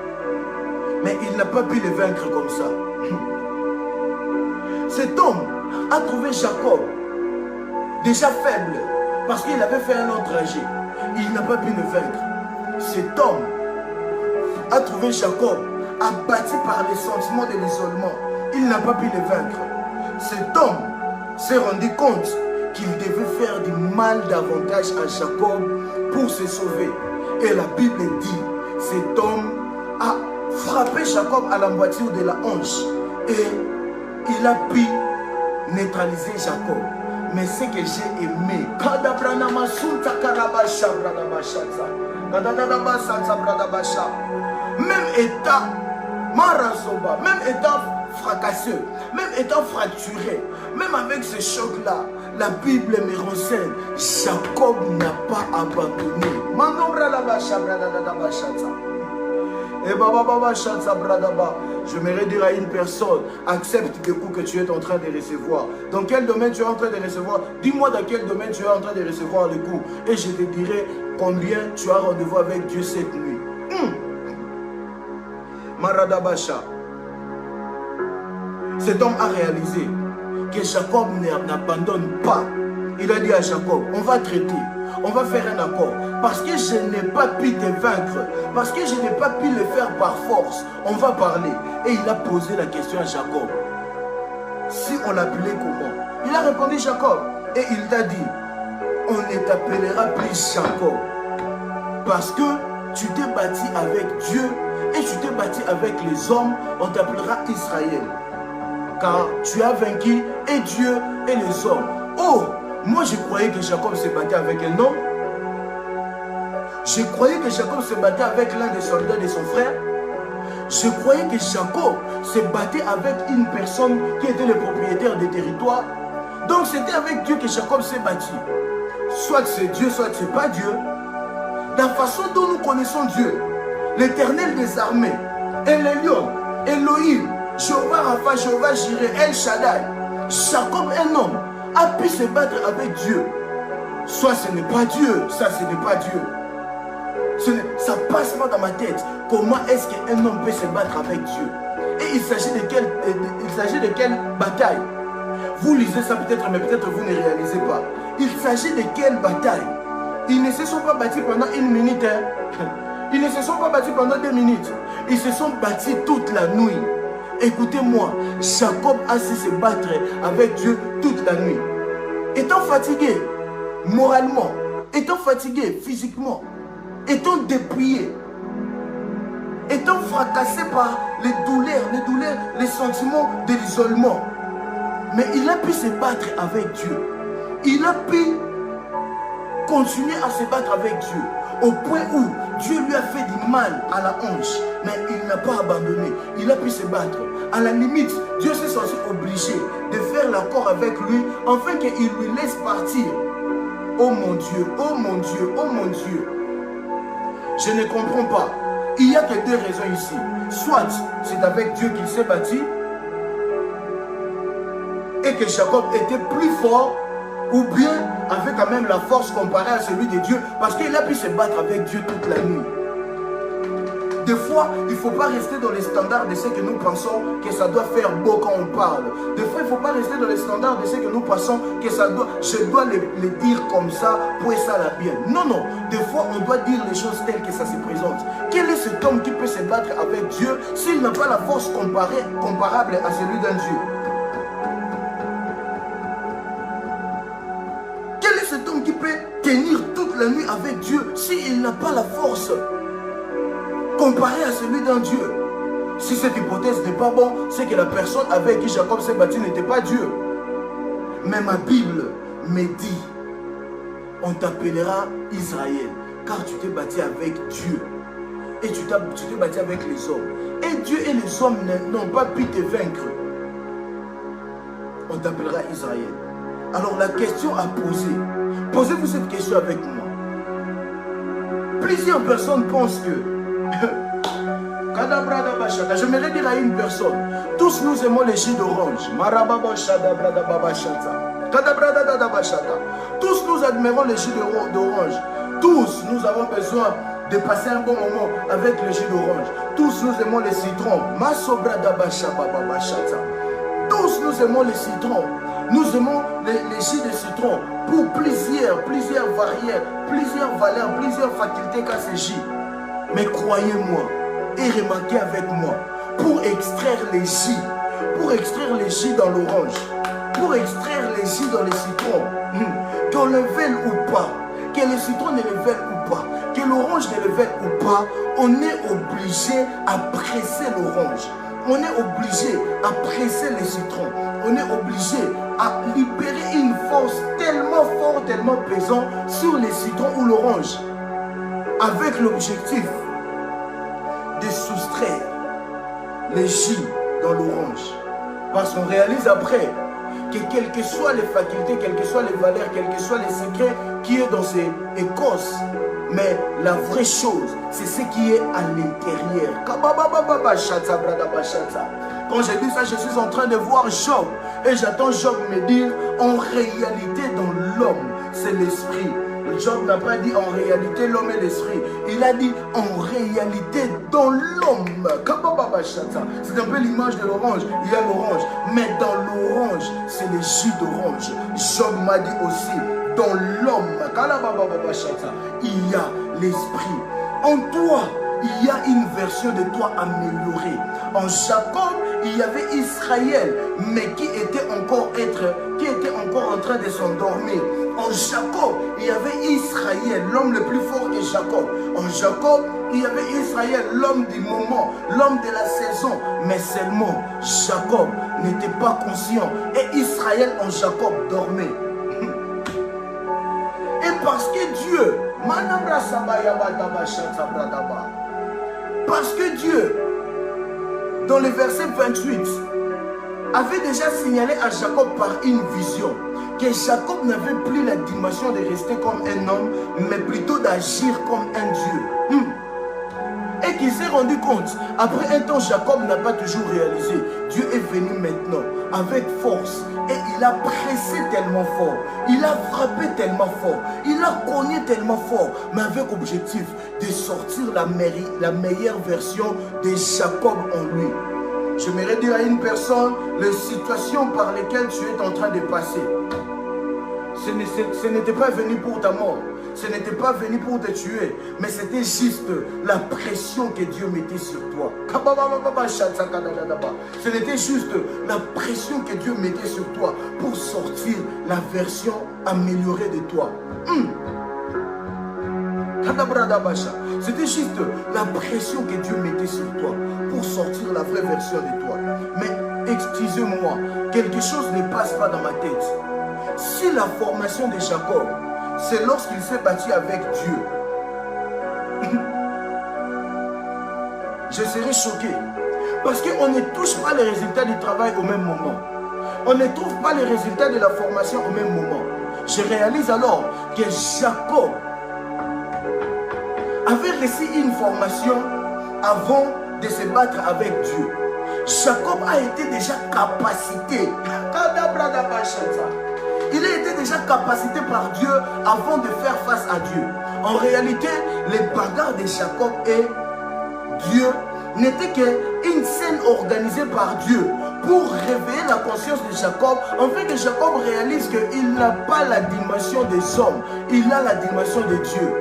Mais il n'a pas pu le vaincre comme ça. Cet homme a trouvé Jacob déjà faible parce qu'il avait fait un autre trajet. Il n'a pas pu le vaincre. Cet homme a trouvé Jacob abattu par les sentiments de l'isolement. Il n'a pas pu le vaincre. Cet homme s'est rendu compte qu'il devait faire du mal davantage à Jacob pour se sauver. Et la Bible dit, cet homme a frappé Jacob à la moitié de la hanche. Et il a pu neutraliser Jacob. Mais ce que j'ai aimé, même étant fracasseux, même étant fracturé, même avec ce choc-là, la Bible me renseigne, Jacob n'a pas abandonné. J'aimerais dire à une personne, accepte les coups que tu es en train de recevoir. Dans quel domaine tu es en train de recevoir? Dis-moi dans quel domaine tu es en train de recevoir les coups. Et je te dirai combien tu as rendez-vous avec Dieu cette nuit. Maradabasha. Cet homme a réalisé que Jacob n'abandonne pas. Il a dit à Jacob, on va traiter, on va faire un accord. Parce que je n'ai pas pu te vaincre, parce que je n'ai pas pu le faire par force, on va parler. Et il a posé la question à Jacob. Si on l'appelait comment? Il a répondu Jacob. Et il t'a dit, on ne t'appellera plus Jacob. Parce que tu t'es battu avec Dieu et tu t'es battu avec les hommes, on t'appellera Israël. Car tu as vaincu et Dieu et les hommes. Oh, moi je croyais que Jacob se battait avec un homme. Je croyais que Jacob se battait avec l'un des soldats de son frère. Je croyais que Jacob se battait avec une personne qui était le propriétaire des territoires. Donc c'était avec Dieu que Jacob s'est battu. Soit c'est Dieu, soit c'est pas Dieu. La façon dont nous connaissons Dieu, l'Éternel des armées, Elion, Elohim, Jéhovah Rapha, Jéhovah Jireh, El Shaddai, Jacob, un homme, a pu se battre avec Dieu. Soit ce n'est pas Dieu, ça ce n'est pas Dieu. Ça passe pas dans ma tête. Comment est-ce qu'un homme peut se battre avec Dieu? Et il s'agit de quelle bataille? Vous lisez ça peut-être, mais peut-être vous ne réalisez pas. Il s'agit de quelle bataille? Ils ne se sont pas battus pendant une minute. Ils ne se sont pas battus pendant 2 minutes. Ils se sont battus toute la nuit. Écoutez-moi, Jacob a su se battre avec Dieu toute la nuit. Étant fatigué moralement, étant fatigué physiquement, étant dépouillé, étant fracassé par les douleurs, les sentiments de l'isolement. Mais il a pu se battre avec Dieu. Il a pu continuer à se battre avec Dieu. Au point où Dieu lui a fait du mal à la hanche. Mais il n'a pas abandonné. Il a pu se battre. À la limite, Dieu s'est senti obligé de faire l'accord avec lui afin qu'il lui laisse partir. Oh mon Dieu, oh mon Dieu, oh mon Dieu. Je ne comprends pas. Il y a que deux raisons ici. Soit c'est avec Dieu qu'il s'est bâti et que Jacob était plus fort, ou bien avait quand même la force comparée à celui de Dieu, parce qu'il a pu se battre avec Dieu toute la nuit. Des fois, il ne faut pas rester dans les standards de ce que nous pensons que ça doit faire beau quand on parle. Des fois, il ne faut pas rester dans les standards de ce que nous pensons que ça doit, je dois les dire comme ça pour que ça la bien. Non, non. Des fois, on doit dire les choses telles que ça se présente. Quel est cet homme qui peut se battre avec Dieu s'il n'a pas la force comparable à celui d'un Dieu? Quel est cet homme qui peut tenir toute la nuit avec Dieu s'il n'a pas la force comparé à celui d'un Dieu? Si cette hypothèse n'est pas bonne, c'est que la personne avec qui Jacob s'est battu n'était pas Dieu. Mais ma Bible me dit, on t'appellera Israël, car tu t'es battu avec Dieu. Et tu t'es battu avec les hommes. Et Dieu et les hommes n'ont pas pu te vaincre. On t'appellera Israël. Alors la question à poser, posez-vous cette question avec moi. Plusieurs personnes pensent que j'aimerais dire à une personne, tous nous aimons les jus d'orange. Tous nous admirons les jus d'orange. Tous nous avons besoin de passer un bon moment avec le jus d'orange. Tous nous aimons les citrons. Tous nous aimons les citrons. Nous aimons les jus de citron pour plusieurs variétés, plusieurs valeurs, plusieurs facultés qu'a ces jus. Mais croyez-moi et remarquez avec moi, pour extraire les jus dans l'orange, pour extraire les jus dans les citrons, qu'on le veuille ou pas, que les citrons ne le veuillent ou pas, que l'orange ne le veuille ou pas, on est obligé à presser l'orange. On est obligé à presser les citrons. On est obligé à libérer une force tellement forte, tellement pesante sur les citrons ou l'orange, avec l'objectif de soustraire les jus dans l'orange. Parce qu'on réalise après que quelles que soient les facultés, quelles que soient les valeurs, quels que soient les secrets qui est dans ces écorces, mais la vraie chose, c'est ce qui est à l'intérieur. Quand j'ai dit ça, je suis en train de voir Job. Et j'attends Job me dire, en réalité dans l'homme, c'est l'esprit. Job n'a pas dit en réalité l'homme et l'esprit. Il a dit en réalité dans l'homme. C'est un peu l'image de l'orange. Il y a l'orange. Mais dans l'orange, c'est le jus d'orange. Job m'a dit aussi, dans l'homme, il y a l'esprit. En toi, il y a une version de toi améliorée. En Jacob, il y avait Israël, mais qui était encore en train de s'endormir. En Jacob, il y avait Israël, l'homme le plus fort que Jacob. En Jacob, il y avait Israël, l'homme du moment, l'homme de la saison. Mais seulement, Jacob n'était pas conscient. Et Israël en Jacob dormait. Et parce que Dieu, parce que Dieu, dans le verset 28, avait déjà signalé à Jacob par une vision que Jacob n'avait plus la dimension de rester comme un homme, mais plutôt d'agir comme un Dieu. Et qu'il s'est rendu compte, après un temps, Jacob n'a pas toujours réalisé. Dieu est venu maintenant avec force et il a pressé tellement fort, il a frappé tellement fort, il a cogné tellement fort, mais avec objectif de sortir la meilleure version de Jacob en lui. J'aimerais dire à une personne, les situations par lesquelles tu es en train de passer, ce n'était pas venu pour ta mort. Ce n'était pas venu pour te tuer, mais c'était juste la pression que Dieu mettait sur toi. Ce n'était juste la pression que Dieu mettait sur toi pour sortir la version améliorée de toi. C'était juste la pression que Dieu mettait sur toi pour sortir la vraie version de toi. Mais excusez-moi, quelque chose ne passe pas dans ma tête. Si la formation de Jacob, c'est lorsqu'il s'est battu avec Dieu, je serais choqué. Parce qu'on ne touche pas les résultats du travail au même moment. On ne trouve pas les résultats de la formation au même moment. Je réalise alors que Jacob avait reçu une formation avant de se battre avec Dieu. Jacob a été déjà capacité. Il a été déjà capacité par Dieu avant de faire face à Dieu. En réalité, les bagarres de Jacob et Dieu n'étaient qu'une scène organisée par Dieu pour réveiller la conscience de Jacob, afin que Jacob réalise qu'il n'a pas la dimension des hommes, il a la dimension de Dieu.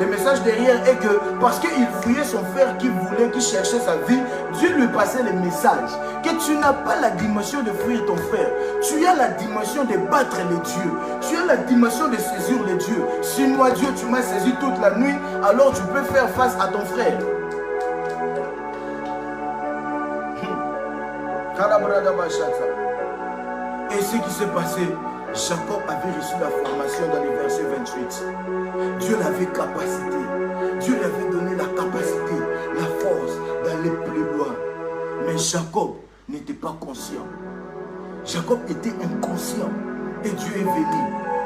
Le message derrière est que parce qu'il fuyait son frère qui cherchait sa vie, Dieu lui passait le message que tu n'as pas la dimension de fuir ton frère, tu as la dimension de battre les dieux, tu as la dimension de saisir les dieux. Si moi Dieu tu m'as saisi toute la nuit, alors tu peux faire face à ton frère. Et ce qui s'est passé, Jacob avait reçu la formation dans les versets 28. Dieu l'avait capacité. Dieu lui avait donné la capacité, la force d'aller plus loin. Mais Jacob n'était pas conscient. Jacob était inconscient. Et Dieu est venu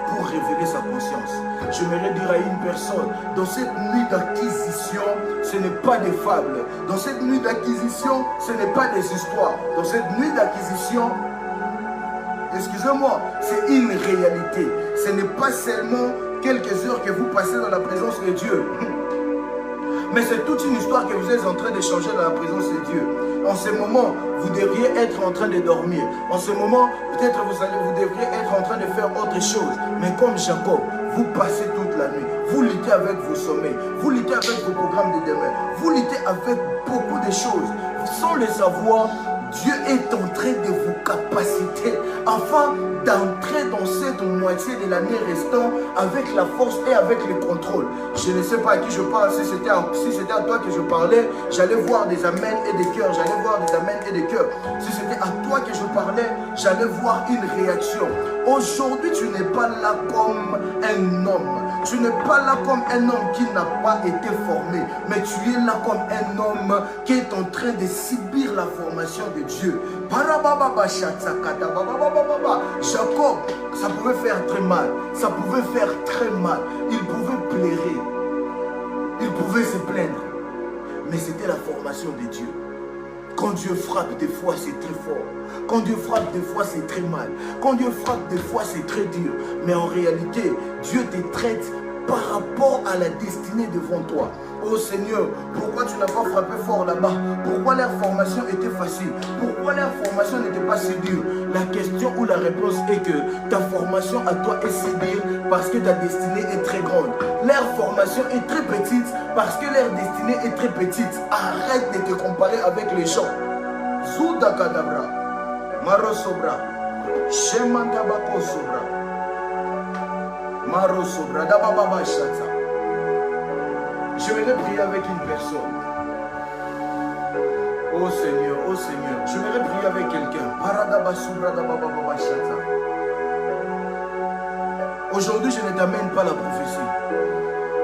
pour révéler sa conscience. J'aimerais dire à une personne, dans cette nuit d'acquisition, ce n'est pas des fables. Dans cette nuit d'acquisition, ce n'est pas des histoires. Dans cette nuit d'acquisition, excusez-moi, c'est une réalité. Ce n'est pas seulement quelques heures que vous passez dans la présence de Dieu. Mais c'est toute une histoire que vous êtes en train de changer dans la présence de Dieu. En ce moment, vous devriez être en train de dormir. En ce moment, peut-être vous devriez être en train de faire autre chose. Mais comme Jacob, vous passez toute la nuit. Vous luttez avec vos sommeils. Vous luttez avec vos programmes de demain. Vous luttez avec beaucoup de choses. Sans le savoir, Dieu est en train de vous capaciter afin d'entrer dans cette moitié de l'année restant avec la force et avec le contrôle. Je ne sais pas à qui je parle. Si c'était à toi que je parlais, j'allais voir des amens et des cœurs. J'allais voir des amens et des cœurs. Si c'était à toi que je parlais, j'allais voir une réaction. Aujourd'hui, tu n'es pas là comme un homme. Tu n'es pas là comme un homme qui n'a pas été formé. Mais tu es là comme un homme qui est en train de subir la formation de Dieu. Jacob, ça pouvait faire très mal. Ça pouvait faire très mal. Il pouvait pleurer. Il pouvait se plaindre. Mais c'était la formation de Dieu. Quand Dieu frappe, des fois, c'est très fort. Quand Dieu frappe, des fois, c'est très mal. Quand Dieu frappe, des fois, c'est très dur. Mais en réalité, Dieu te traite par rapport à la destinée devant toi. Oh Seigneur, pourquoi tu n'as pas frappé fort là-bas? Pourquoi leur formation était facile? Pourquoi leur formation n'était pas si dure? La question ou la réponse est que ta formation à toi est si dure parce que ta destinée est très grande. Leur formation est très petite parce que leur destinée est très petite. Arrête de te comparer avec les gens. Zouda Kadabra, Maro Sobra, Shema Tabako Sobra, Maro Sobra, Dababa Shata. Je vais prier avec une personne. Oh Seigneur, je vais prier avec quelqu'un. Aujourd'hui, je ne t'amène pas la prophétie.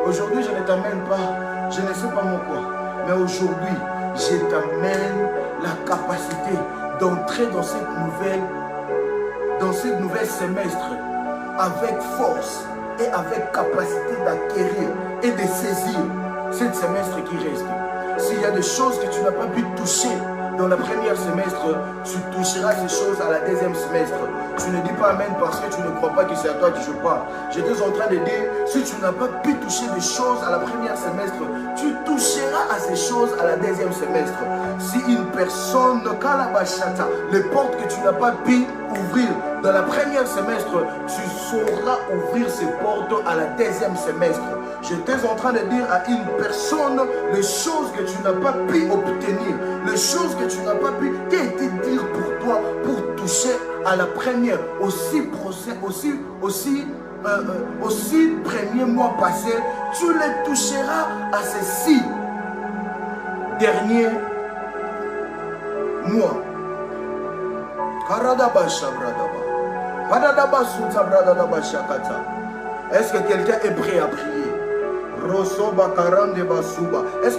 Aujourd'hui, je ne t'amène pas, je ne sais pas mon quoi. Mais aujourd'hui, je t'amène la capacité d'entrer dans cette nouvelle semestre avec force et avec capacité d'acquérir et de saisir cette semestre qui reste. S'il y a des choses que tu n'as pas pu toucher dans la première semestre, tu toucheras ces choses à la deuxième semestre. Tu ne dis pas Amen parce que tu ne crois pas que c'est à toi que je parle. J'étais en train de dire, si tu n'as pas pu toucher des choses à la première semestre, tu toucheras à ces choses à la deuxième semestre. Si une personne, les portes que tu n'as pas pu ouvrir dans la première semestre, tu sauras ouvrir ces portes à la deuxième semestre. J'étais en train de dire à une personne les choses que tu n'as pas pu obtenir, les choses que tu n'as pas pu, qui a été dire pour toi, pour toucher à la première, aussi premier mois passé, tu les toucheras à ces 6 derniers mois. Est-ce que quelqu'un est prêt à prier? Est-ce